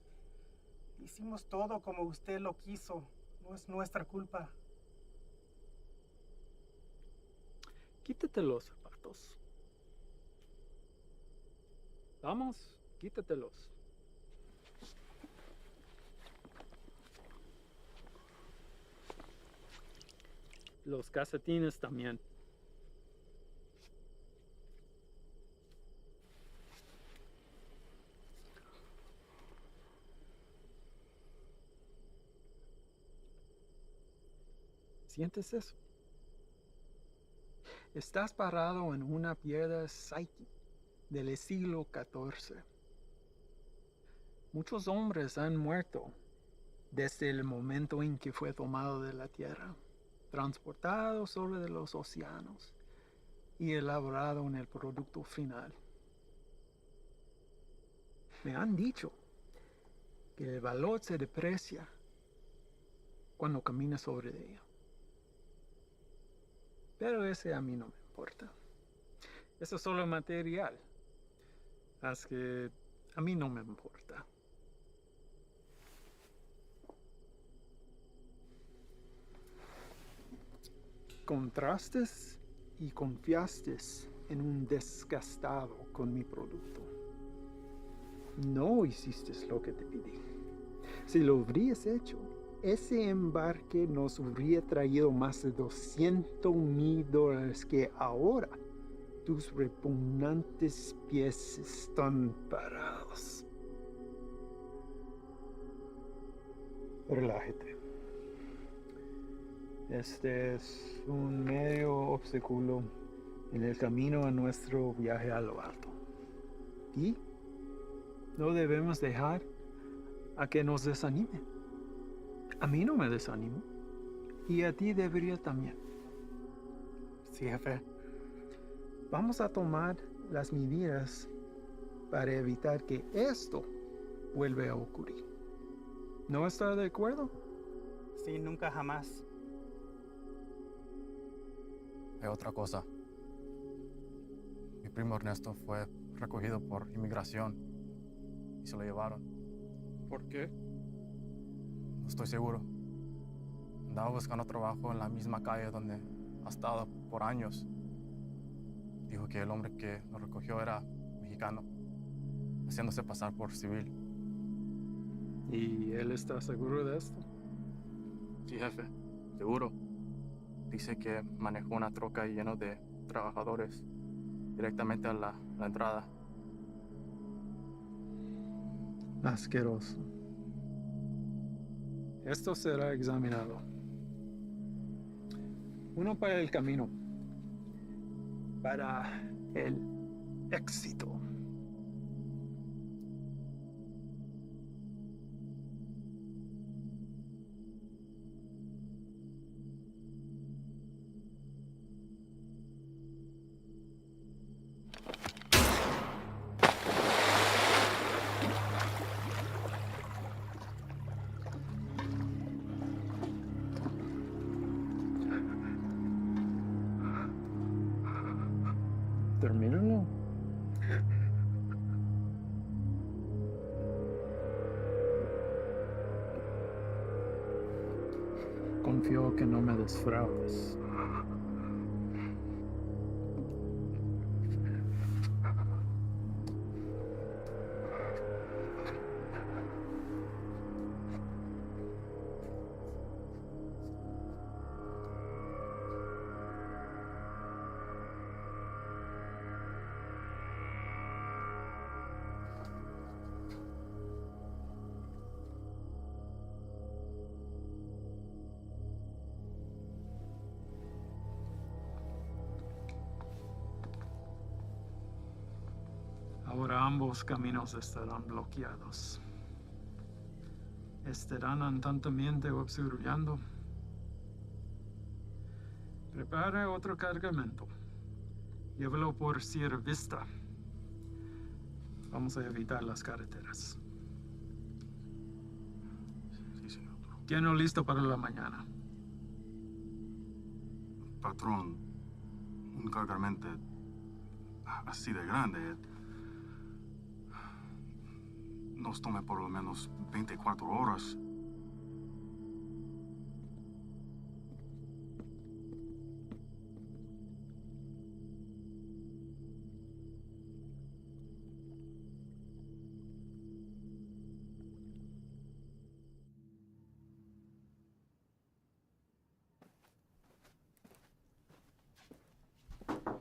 Hicimos todo como usted lo quiso. No es nuestra culpa. Quítate los zapatos. Vamos, quítatelos. Los calcetines también. ¿Sientes eso? Estás parado en una piedra Psyche del siglo XIV. Muchos hombres han muerto desde el momento en que fue tomado de la tierra, transportado sobre los océanos y elaborado en el producto final. Me han dicho que el valor se deprecia cuando caminas sobre ella. Pero ese a mí no me importa. Eso es solo material. Así que a mí no me importa. Contrastes y confiaste en un desgastado con mi producto. No hiciste lo que te pedí. Si lo hubieras hecho, ese embarque nos hubiera traído más de $200,000 que ahora tus repugnantes pies están parados. Relájate. Este es un medio obstáculo en el camino a nuestro viaje a lo alto. Y no debemos dejar a que nos desanime. A mí no me desanimo. Y a ti debería también. Sí, jefe. Vamos a tomar las medidas para evitar que esto vuelva a ocurrir. ¿No está de acuerdo? Sí, nunca jamás. Otra cosa. Mi primo Ernesto fue recogido por inmigración y se lo llevaron. ¿Por qué? No estoy seguro. Andaba buscando trabajo en la misma calle donde ha estado por años. Dijo que el hombre que lo recogió era mexicano, haciéndose pasar por civil. ¿Y él está seguro de esto? Sí, jefe, seguro. Dice que manejó una troca llena de trabajadores directamente a la entrada. Asqueroso. Esto será examinado. Uno para el camino. Para el éxito. Termínalo. Confío que no me defraudes. Ahora ambos caminos estarán bloqueados. Estarán constantemente obstruyendo. Prepara otro cargamento. Llévalo por Sierra Vista. Vamos a evitar las carreteras. Sí, señor. Tiene listo para la mañana. Patrón, un cargamento así de grande nos toma por lo menos 24 horas.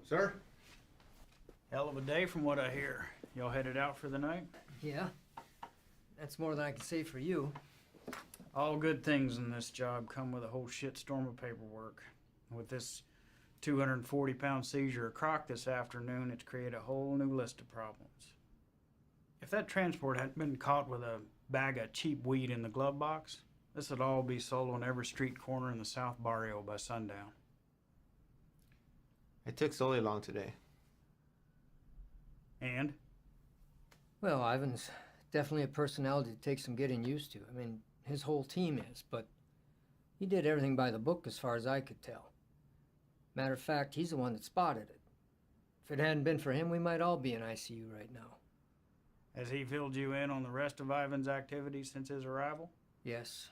Sir? Hell of a day from what I hear. Y'all headed out for the night? Yeah. That's more than I can say for you. All good things in this job come with a whole shitstorm of paperwork. With this 240-pound seizure of Croc this afternoon, it's created a whole new list of problems. If that transport hadn't been caught with a bag of cheap weed in the glove box, this would all be sold on every street corner in the South Barrio by sundown. It took Sully long today. And? Well, Ivan's definitely a personality that takes some getting used to. I mean, his whole team is, but he did everything by the book as far as I could tell. Matter of fact, he's the one that spotted it. If it hadn't been for him, we might all be in ICU right now. Has he filled you in on the rest of Ivan's activities since his arrival? Yes,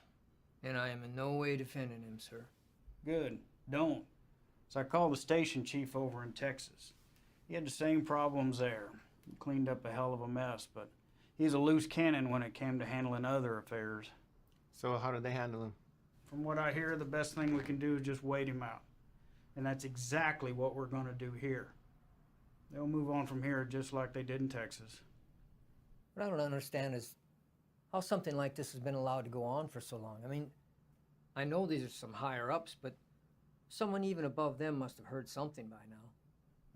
and I am in no way defending him, sir. Good. Don't. So I called the station chief over in Texas. He had the same problems there. He cleaned up a hell of a mess, but he's a loose cannon when it came to handling other affairs. So how did they handle him? From what I hear, the best thing we can do is just wait him out. And that's exactly what we're going to do here. They'll move on from here just like they did in Texas. What I don't understand is how something like this has been allowed to go on for so long. I mean, I know these are some higher-ups, but someone even above them must have heard something by now.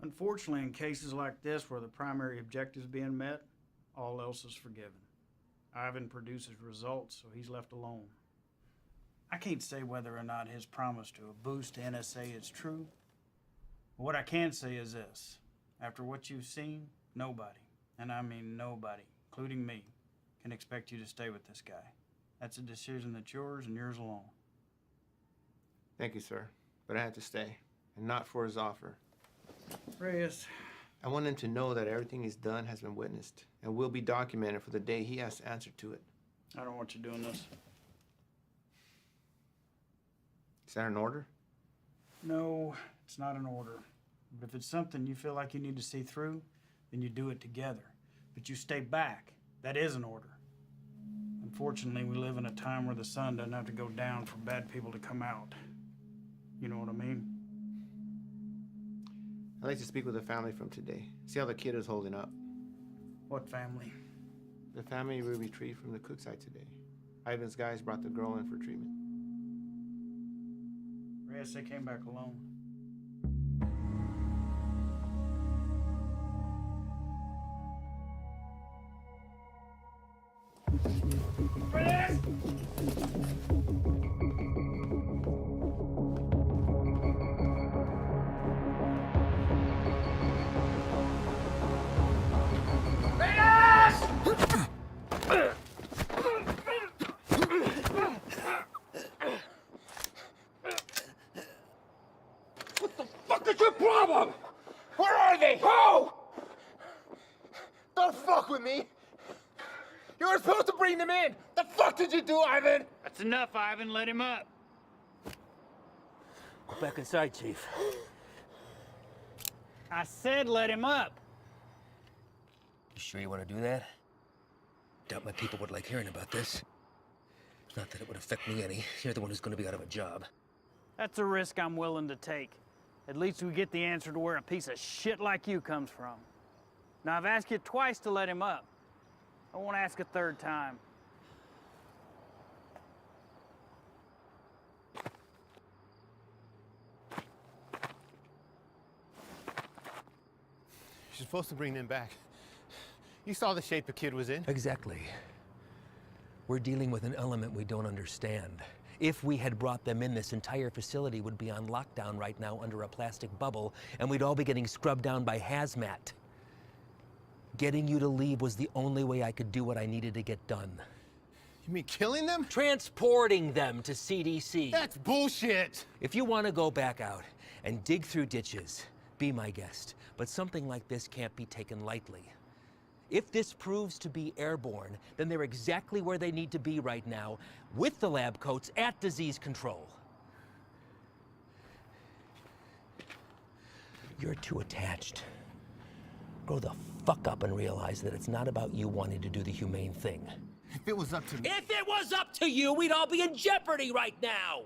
Unfortunately, in cases like this where the primary objective is being met, all else is forgiven. Ivan produces results, so he's left alone. I can't say whether or not his promise to a boost to NSA is true. But what I can say is this. After what you've seen, nobody, and I mean nobody, including me, can expect you to stay with this guy. That's a decision that's yours and yours alone. Thank you, sir. But I had to stay, and not for his offer. Reyes, I want him to know that everything he's done has been witnessed and will be documented for the day he has to answer to it. I don't want you doing this. Is that an order? No, it's not an order. But if it's something you feel like you need to see through, then you do it together. But you stay back. That is an order. Unfortunately, we live in a time where the sun doesn't have to go down for bad people to come out. You know what I mean? I'd like to speak with the family from today. See how the kid is holding up. What family? The family we retrieved from the cook site today. Ivan's guys brought the girl in for treatment. Reyes, they came back alone. Reyes! What the fuck is your problem? Where are they? Who? Don't fuck with me. You were supposed to bring them in. The fuck did you do, Ivan? That's enough, Ivan. Let him up. Go back inside, Chief. I said let him up. You sure you want to do that? Doubt my people would like hearing about this. Not that it would affect me any. You're the one who's going to be out of a job. That's a risk I'm willing to take. At least we get the answer to where a piece of shit like you comes from. Now, I've asked you twice to let him up. I won't ask a third time. You're supposed to bring them back. You saw the shape the kid was in. Exactly. We're dealing with an element we don't understand. If we had brought them in, this entire facility would be on lockdown right now under a plastic bubble, and we'd all be getting scrubbed down by hazmat. Getting you to leave was the only way I could do what I needed to get done. You mean killing them? Transporting them to CDC. That's bullshit! If you want to go back out and dig through ditches, be my guest. But something like this can't be taken lightly. If this proves to be airborne, then they're exactly where they need to be right now, with the lab coats at disease control. You're too attached. Grow the fuck up and realize that it's not about you wanting to do the humane thing. If it was up to me. If it was up to you, we'd all be in jeopardy right now!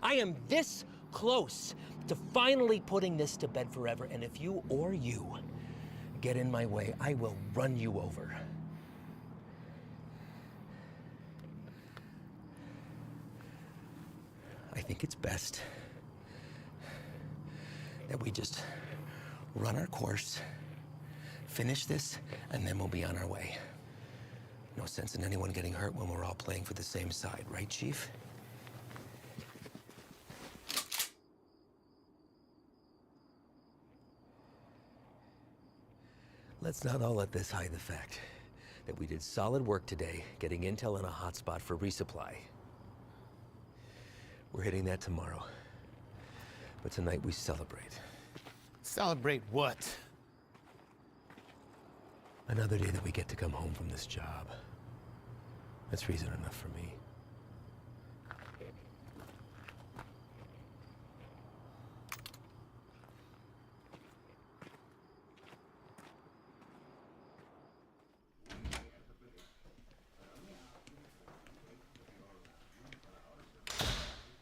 I am this close to finally putting this to bed forever, and if you or you get in my way, I will run you over. I think it's best that we just run our course, finish this, and then we'll be on our way. No sense in anyone getting hurt when we're all playing for the same side, right, Chief? Let's not all let this hide the fact that we did solid work today getting intel in a hotspot for resupply. We're hitting that tomorrow. But tonight we celebrate. Celebrate what? Another day that we get to come home from this job. That's reason enough for me.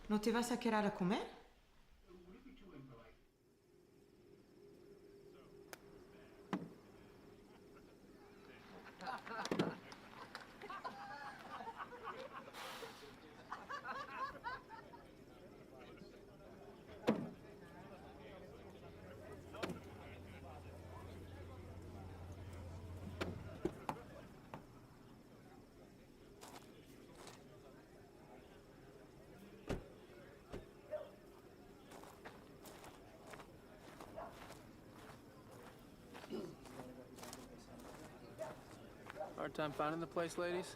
¿No te vas a quedar a comer? Hard time finding the place, ladies?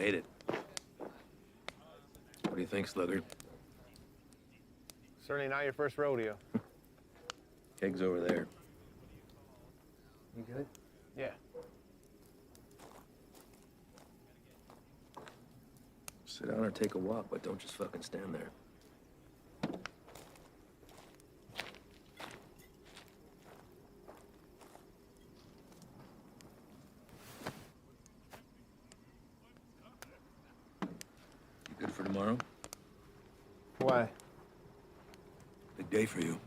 made it. What do you think, Slugger? Certainly not your first rodeo. Keg's over there. You good? Yeah. Sit down or take a walk, but don't just fucking stand there. You good for tomorrow? Why? Big day for you.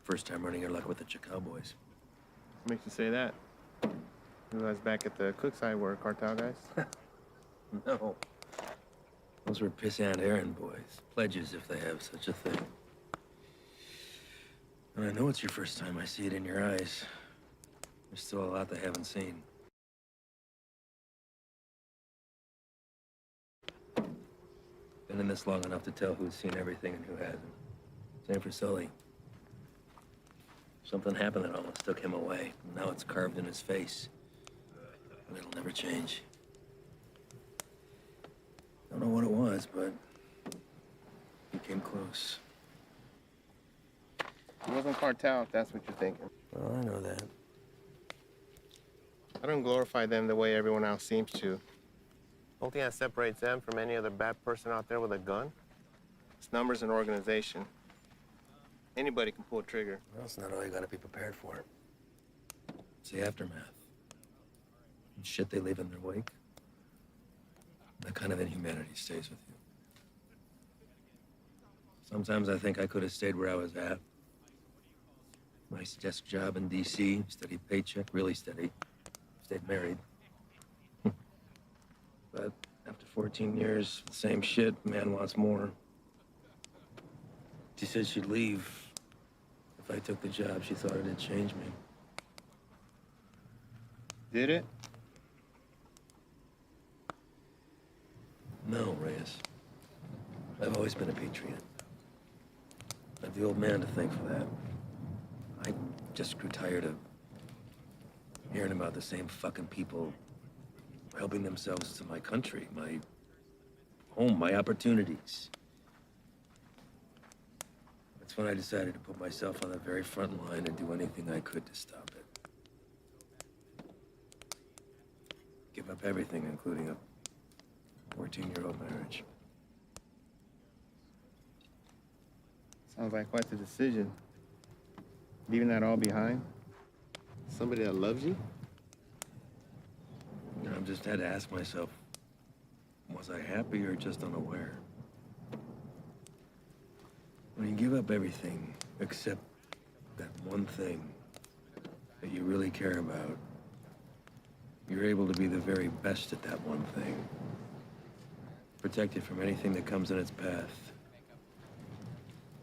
First time running your luck with the Chakal boys. What makes you say that? You guys back at the Cookside were cartel guys? No. Those were pissant errand boys. Pledges, if they have such a thing. And I know it's your first time. I see it in your eyes. There's still a lot they haven't seen. Been in this long enough to tell who's seen everything and who hasn't. Same for Sully. Something happened that almost took him away. Now it's carved in his face. And it'll never change. Don't know what it was, but he came close. It wasn't cartel, if that's what you're thinking. Well, I know that. I don't glorify them the way everyone else seems to. Only thing that separates them from any other bad person out there with a gun? It's numbers and organization. Anybody can pull a trigger. Well, it's not all you gotta be prepared for. It's the aftermath. And shit they leave in their wake. That kind of inhumanity stays with you. Sometimes I think I could have stayed where I was at. Nice desk job in D.C., steady paycheck, really steady. Stayed married. But after 14 years, the same shit, man wants more. She said she'd leave if I took the job. She thought it'd change me. Did it? No, Reyes. I've always been a patriot. I have the old man to thank for that. I just grew tired of hearing about the same fucking people helping themselves to my country, my home, my opportunities. That's when I decided to put myself on the very front line and do anything I could to stop it. Give up everything, including a 14-year-old marriage. Sounds like quite the decision. Leaving that all behind? Somebody that loves you? I've just had to ask myself, was I happy or just unaware? When you give up everything except that one thing that you really care about, you're able to be the very best at that one thing. Protected from anything that comes in its path.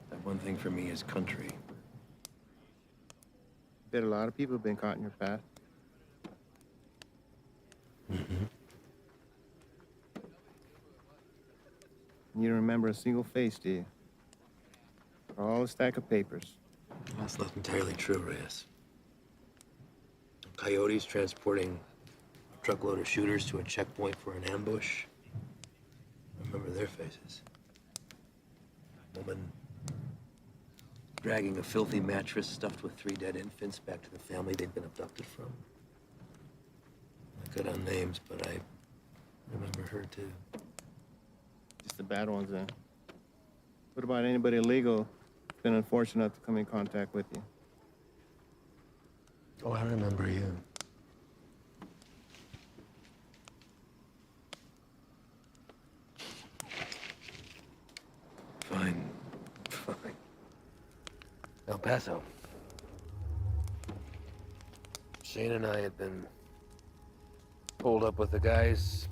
That one thing for me is country. Bet a lot of people have been caught in your path. Mm-hmm. You don't remember a single face, do you? All a stack of papers. That's not entirely true, Reyes. Coyotes transporting a truckload of shooters to a checkpoint for an ambush. I remember their faces. Woman dragging a filthy mattress stuffed with 3 dead infants back to the family they'd been abducted from. I cut on names, but I remember her too. Just the bad ones, then. What about anybody illegal who's been unfortunate enough to come in contact with you? Oh, I remember you. Fine. El Paso. Shane and I had been pulled up with the guys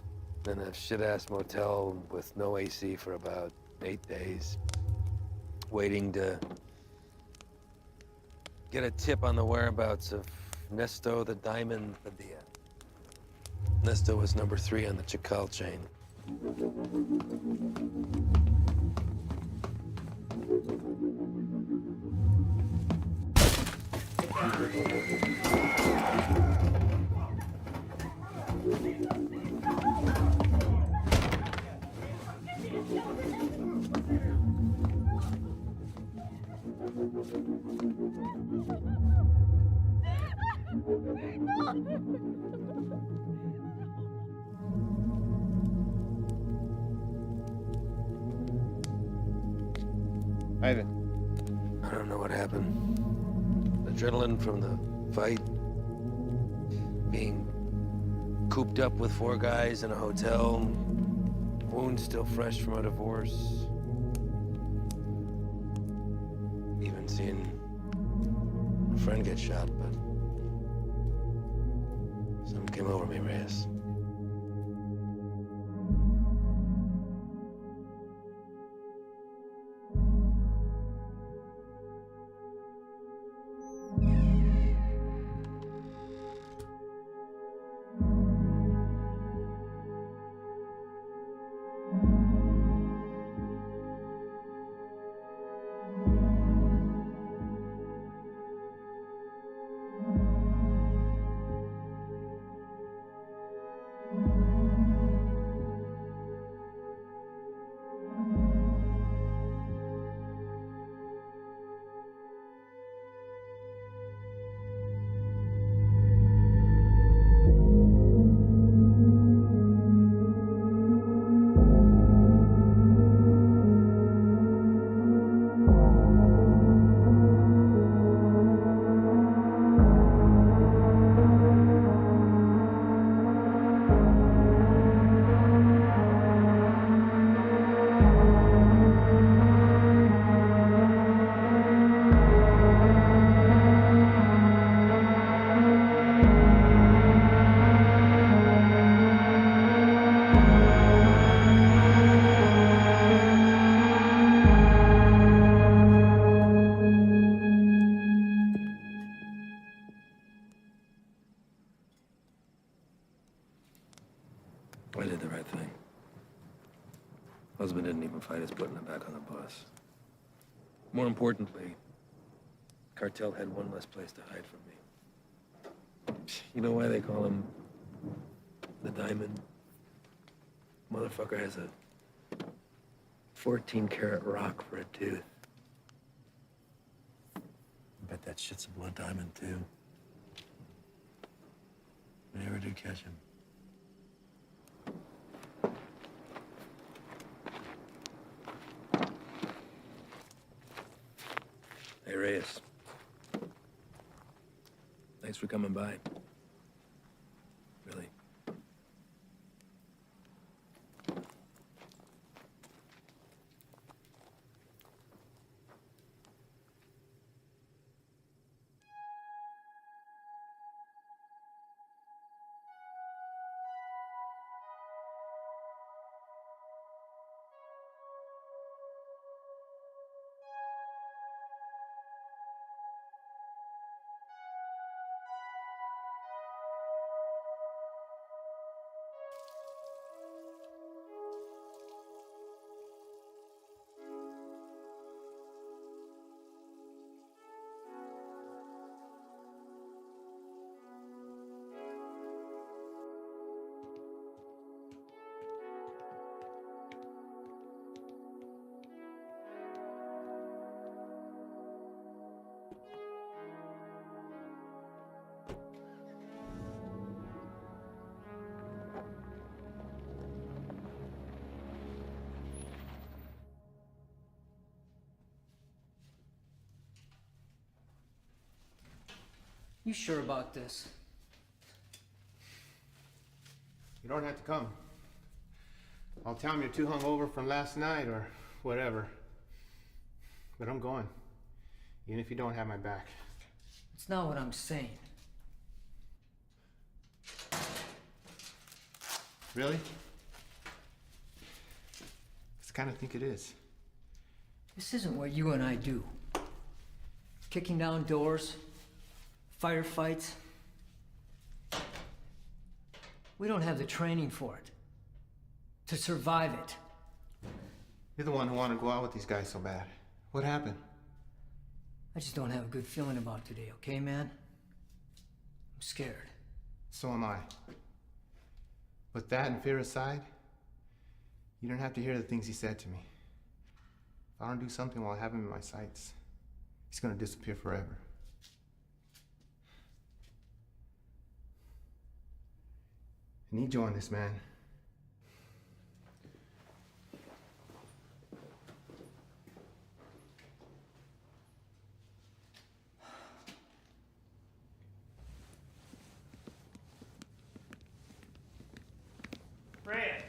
in a shit-ass motel with no AC for about 8 days, waiting to get a tip on the whereabouts of Nesto the Diamond Padilla. Nesto was number 3 on the Chakal chain. Ivan. I don't know what happened. Adrenaline from the fight. Being cooped up with 4 guys in a hotel. Wound still fresh from a divorce. Even seeing a friend get shot, but something came over me, Reyes. I did the right thing. Husband didn't even fight us putting him back on the bus. More importantly, cartel had one less place to hide from me. You know why they call him the Diamond? Motherfucker has a 14-karat rock for a tooth. I bet that shit's a blood diamond, too. I never did catch him. Hey, Reyes. Thanks for coming by. Really. You sure about this? You don't have to come. I'll tell him you're too hungover from last night or whatever. But I'm going. Even if you don't have my back. It's not what I'm saying. Really? 'Cause I kind of think it is. This isn't what you and I do. Kicking down doors, firefights. We don't have the training for it. To survive it. You're the one who wanted to go out with these guys so bad. What happened? I just don't have a good feeling about today, okay, man? I'm scared. So am I. With that and fear aside, you don't have to hear the things he said to me. If I don't do something while I have him in my sights, he's gonna disappear forever. I need you on this, man. Red.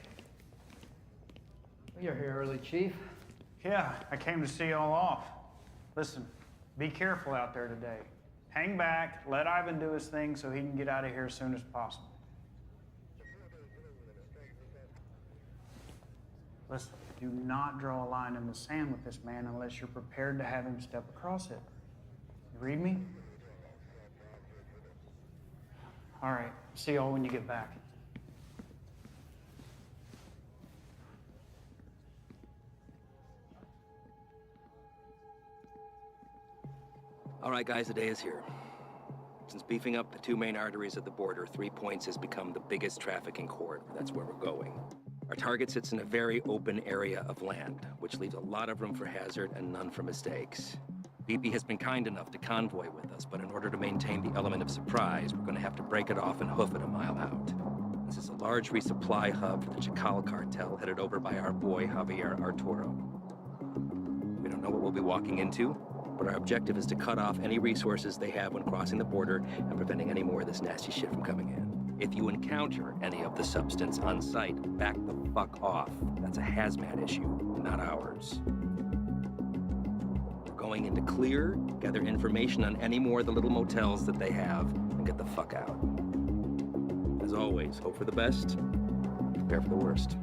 You're here early, Chief. Yeah, I came to see y'all off. Listen, be careful out there today. Hang back, let Ivan do his thing so he can get out of here as soon as possible. Listen, do not draw a line in the sand with this man unless you're prepared to have him step across it. You read me? All right, see y'all when you get back. All right, guys, the day is here. Since beefing up the two main arteries at the border, 3 Points has become the biggest trafficking corridor. That's where we're going. Our target sits in a very open area of land, which leaves a lot of room for hazard and none for mistakes. BP has been kind enough to convoy with us, but in order to maintain the element of surprise, we're going to have to break it off and hoof it a mile out. This is a large resupply hub for the Chacal cartel headed over by our boy Javier Arturo. We don't know what we'll be walking into, but our objective is to cut off any resources they have when crossing the border and preventing any more of this nasty shit from coming in. If you encounter any of the substance on site, back the fuck off. That's a hazmat issue, not ours. We're going into clear, gather information on any more of the little motels that they have, and get the fuck out. As always, hope for the best, prepare for the worst.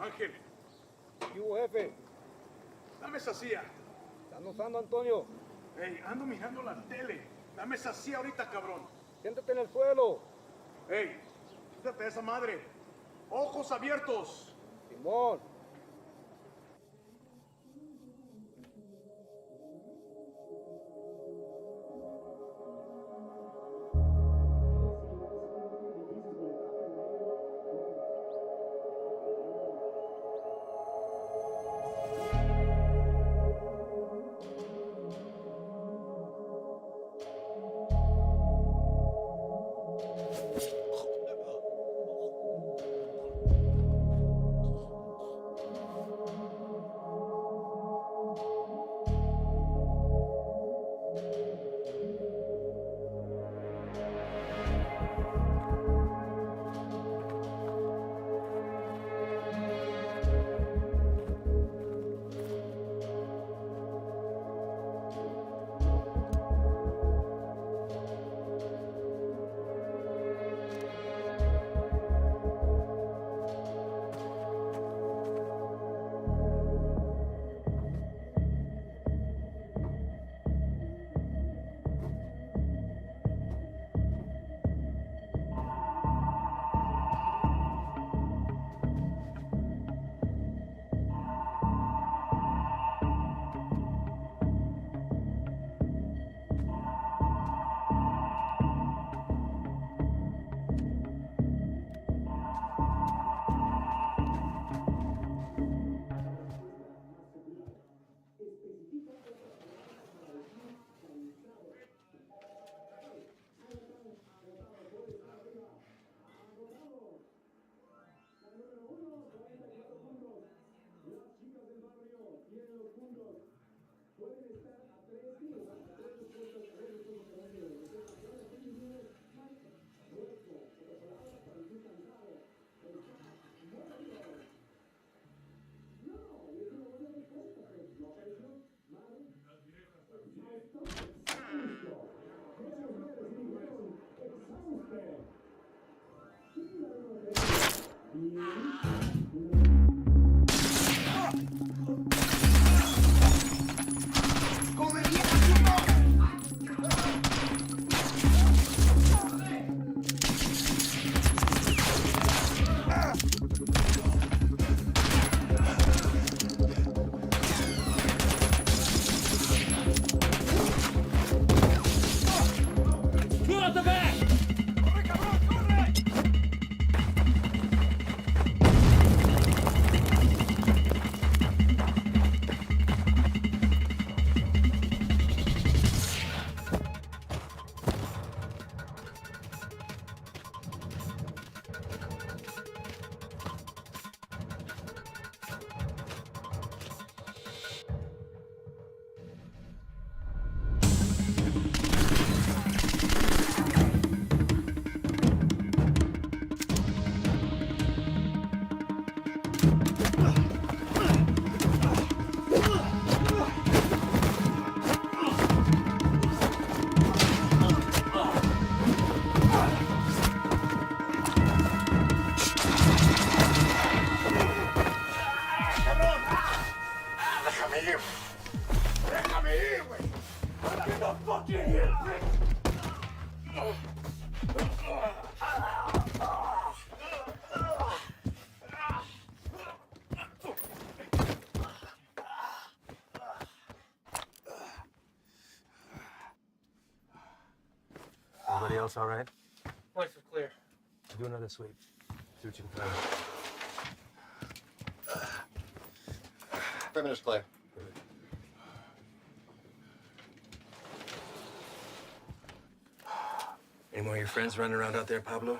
Ángel. ¿Qué hubo, jefe? Dame esa silla. ¿Están usando, Antonio? Ey, ando mirando la tele. Dame esa silla ahorita, cabrón. Siéntate en el suelo. Ey, quítate de esa madre. Ojos abiertos. Simón. Everybody else all right? Lights are clear. Do another sweep. See what you can find. Perimeter's clear. Any more of your friends running around out there, Pablo?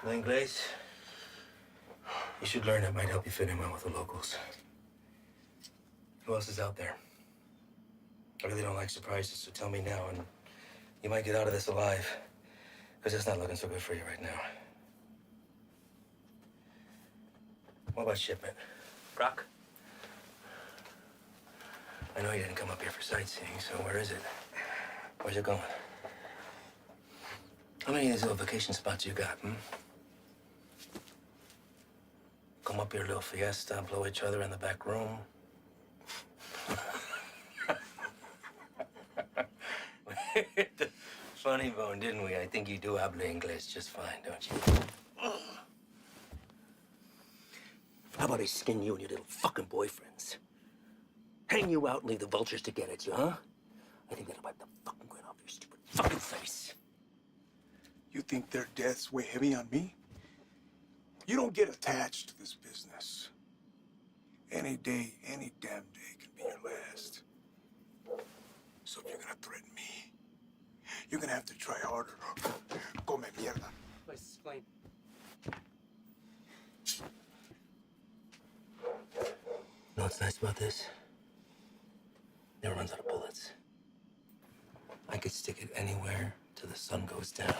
No Inglés? You should learn. It might help you fit in well with the locals. Who else is out there? I really don't like surprises, so tell me now, and you might get out of this alive. Because it's not looking so good for you right now. What about shipment? Brock? I know you didn't come up here for sightseeing, so where is it? Where's it going? How many of these little vacation spots you got, come up here, little fiesta, blow each other in the back room. Funny bone, didn't we? I think you do habla English just fine, don't you? How about I skin you and your little fucking boyfriends? Hang you out and leave the vultures to get at you, huh? I think that'll wipe the fucking grin off your stupid fucking face. You think their deaths weigh heavy on me? You don't get attached to this business. Any day, any damn day can be your last. So if you're gonna threaten me, you're gonna have to try harder. Come mierda. Let's explain. Know what's nice about this? Never runs out of bullets. I could stick it anywhere till the sun goes down.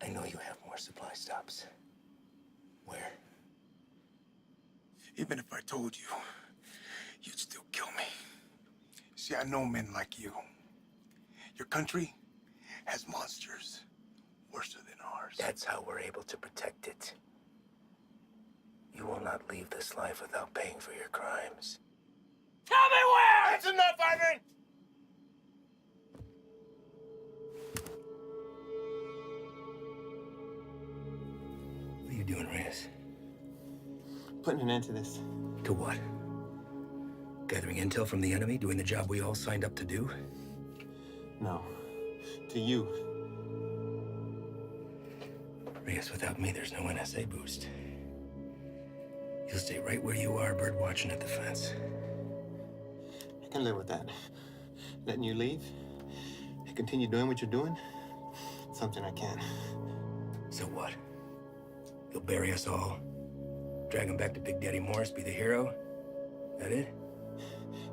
I know you have more supply stops. Where? Even if I told you, you'd still kill me. See, I know men like you. Your country has monsters worse than ours. That's how we're able to protect it. You will not leave this life without paying for your crimes. Tell me where! That's enough, Ivan! What are you doing, Reyes? Putting an end to this. To what? Gathering intel from the enemy, doing the job we all signed up to do? No. To you. Reyes, without me, there's no NSA boost. You'll stay right where you are, bird watching at the fence. I can live with that. Letting you leave and continue doing what you're doing, something I can. So what? You'll bury us all, drag him back to Big Daddy Morris, be the hero? That it?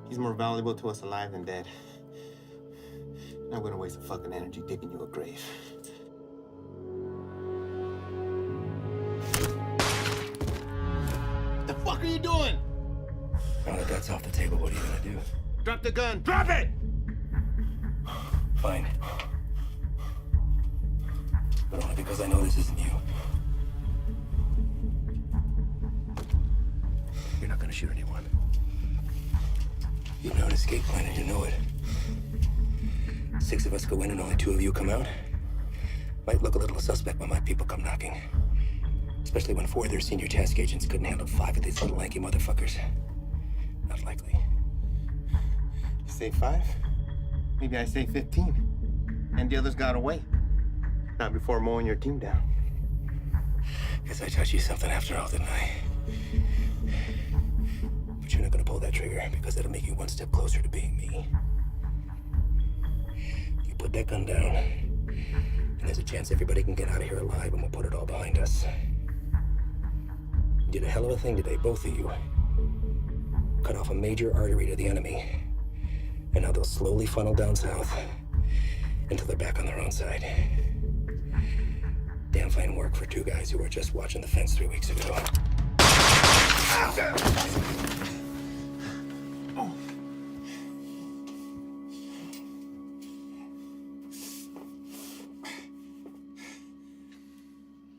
He's more valuable to us alive than dead. Not gonna waste a fucking energy digging you a grave. The fuck are you doing? Now that that's off the table, what are you gonna do? Drop the gun. Drop it! Fine. But only because I know this isn't you. You're not gonna shoot anyone. You know an escape plan and you know it. 6 of us go in and only 2 of you come out. Might look a little suspect when my people come knocking. Especially when 4 of their senior task agents couldn't handle 5 of these little lanky motherfuckers. Not likely. You say 5? Maybe I say 15. And the others got away. Not before mowing your team down. Guess I taught you something after all, didn't I? But you're not gonna pull that trigger because that'll make you 1 step closer to being me. You put that gun down, and there's a chance everybody can get out of here alive and we'll put it all behind us. You did a hell of a thing today, both of you. Cut off a major artery to the enemy. And now they'll slowly funnel down south until they're back on their own side. Damn fine work for 2 guys who were just watching the fence 3 weeks ago.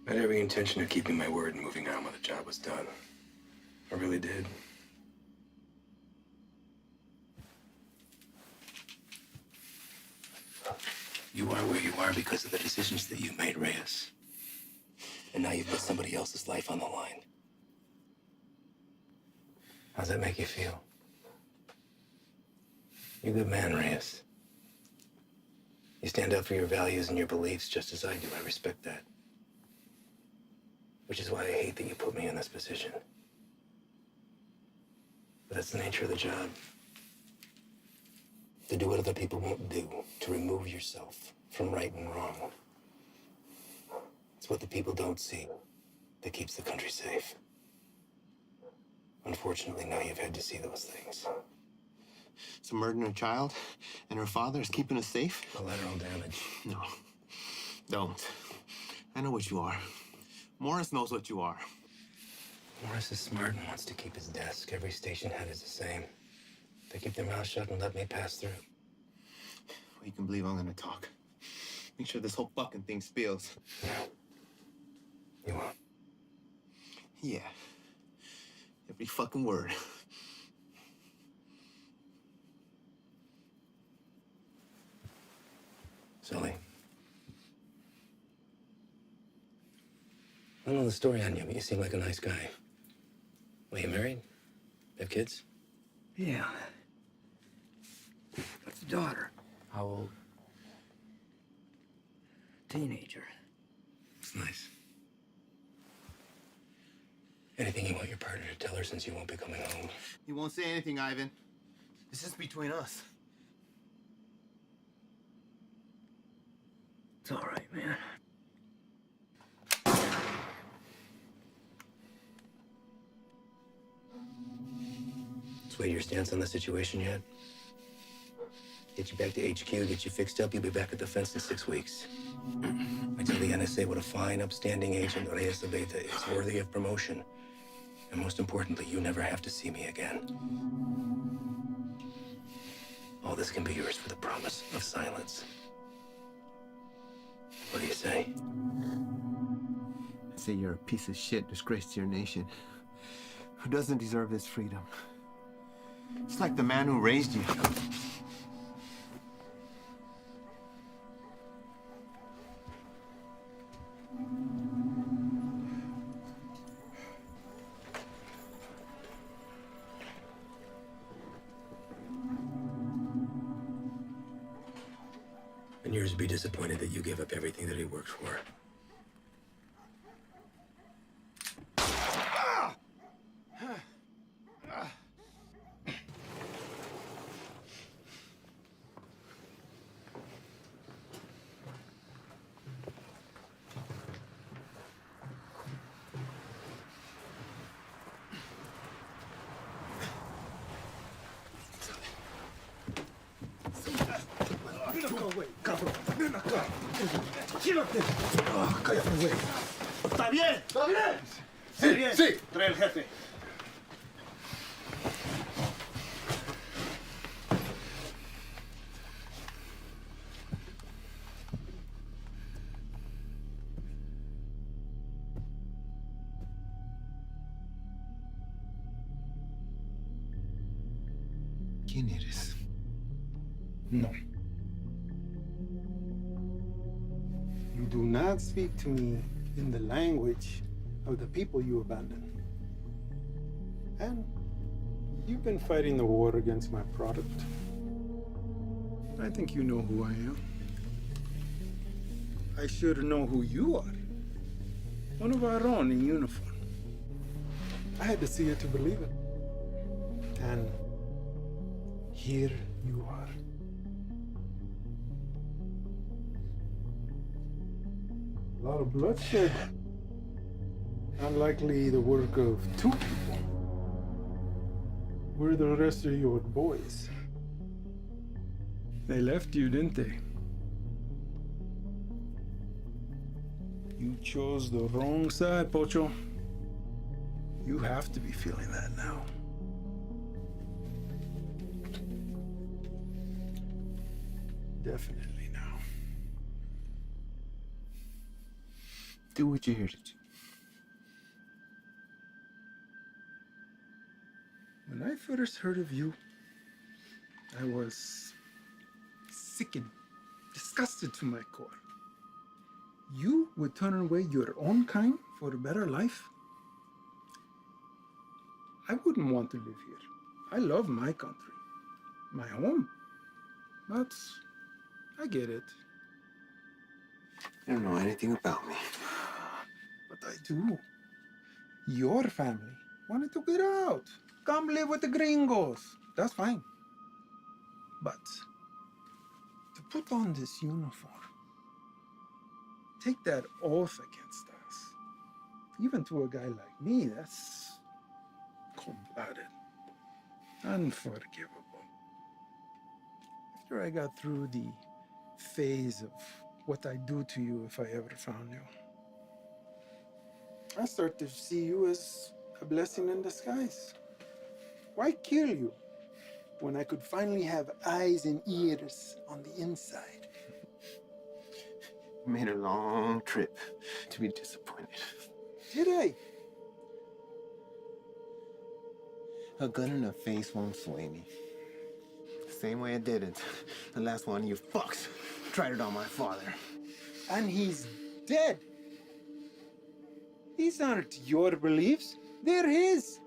I had every intention of keeping my word and moving on when the job was done. I really did. You are where you are because of the decisions that you made, Reyes. And now you've put somebody else's life on the line. How's that make you feel? You're a good man, Reyes. You stand up for your values and your beliefs just as I do. I respect that. Which is why I hate that you put me in this position. But that's the nature of the job. To do what other people won't do, to remove yourself from right and wrong. It's what the people don't see that keeps the country safe. Unfortunately, now you've had to see those things. So murdering a child and her father is keeping us safe? Collateral damage. No. Don't. I know what you are. Morris knows what you are. Morris is smart and wants to keep his desk. Every station head is the same. They keep their mouth shut and let me pass through. Well, you can believe I'm gonna talk. Make sure this whole fucking thing spills. You won't. Yeah. Every fucking word. Sully. I don't know the story on you, but you seem like a nice guy. Well, you married? Have kids? Yeah. Got a daughter. How old? Teenager. It's nice. Anything you want your partner to tell her since you won't be coming home? You won't say anything, Ivan. This is between us. It's all right, man. Sway your stance on the situation yet? Get you back to HQ, get you fixed up, you'll be back at the fence in 6 weeks. I tell the NSA what a fine, upstanding agent Reyes Abeta is, worthy of promotion. And most importantly, you never have to see me again. All this can be yours for the promise of silence. What do you say? I say you're a piece of shit, disgrace to your nation. Who doesn't deserve this freedom? It's like the man who raised you. And yours would be disappointed that you gave up everything that he worked for. Ven acá, güey, cabrón. Ven acá. Quédate. Cállate, güey. ¿Está bien? ¿Está bien? Sí, bien. Sí. Trae el jefe. ¿Quién eres? No. You do not speak to me in the language of the people you abandoned. And you've been fighting the war against my product. I think you know who I am. I should know who you are. One of our own in uniform. I had to see it to believe it. And here you are. A lot of bloodshed. Unlikely the work of two people. Where are the rest of your boys? They left you, didn't they? You chose the wrong side, Pocho. You have to be feeling that now. Definitely now. Do what you're here to do. When I first heard of you, I was sickened, disgusted to my core. You would turn away your own kind for a better life? I wouldn't want to live here. I love my country, my home. But I get it. You don't know anything about me. But I do. Your family wanted to get out. Come live with the gringos. That's fine. But to put on this uniform, take that oath against us, even to a guy like me, that's cold-blooded, unforgivable. After I got through the phase of what I'd do to you if I ever found you, I start to see you as a blessing in disguise. Why kill you when I could finally have eyes and ears on the inside? Made a long trip to be disappointed. Did I? A gun in the face won't sway me. The same way it didn't. The last one of you fucks tried it on my father. And he's dead. These aren't your beliefs, they're his.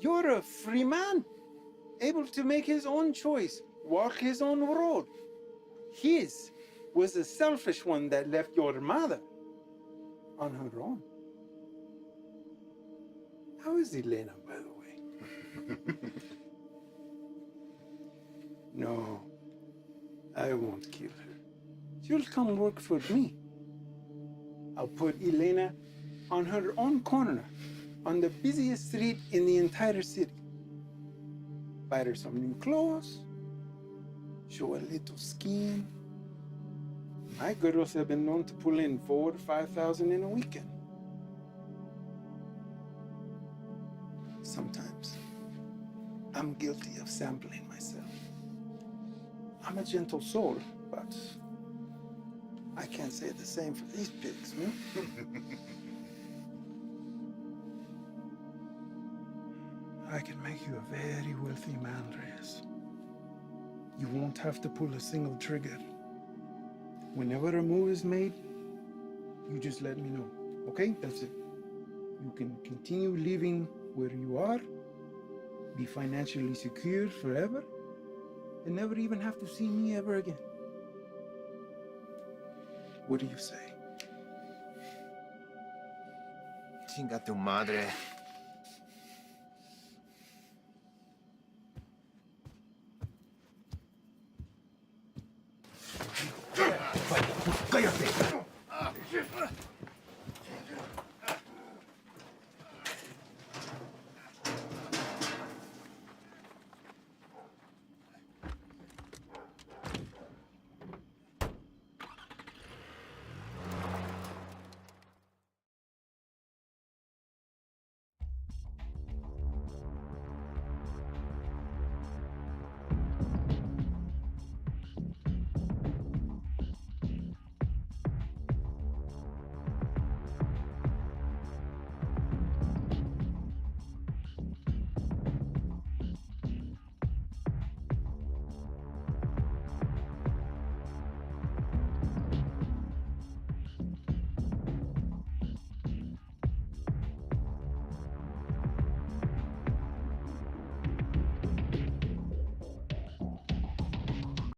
You're a free man, able to make his own choice, walk his own road. His was a selfish one that left your mother on her own. How is Elena, by the way? No, I won't kill her. She'll come work for me. I'll put Elena on her own corner, on the busiest street in the entire city. Buy her some new clothes, show a little skin. My girls have been known to pull in 4,000 to 5,000 in a weekend. Sometimes I'm guilty of sampling myself. I'm a gentle soul, but I can't say the same for these pigs, man. I can make you a very wealthy man, Reyes. You won't have to pull a single trigger. Whenever a move is made, you just let me know, okay? That's it. You can continue living where you are, be financially secure forever, and never even have to see me ever again. What do you say? Chinga tu madre. ¡Cállate!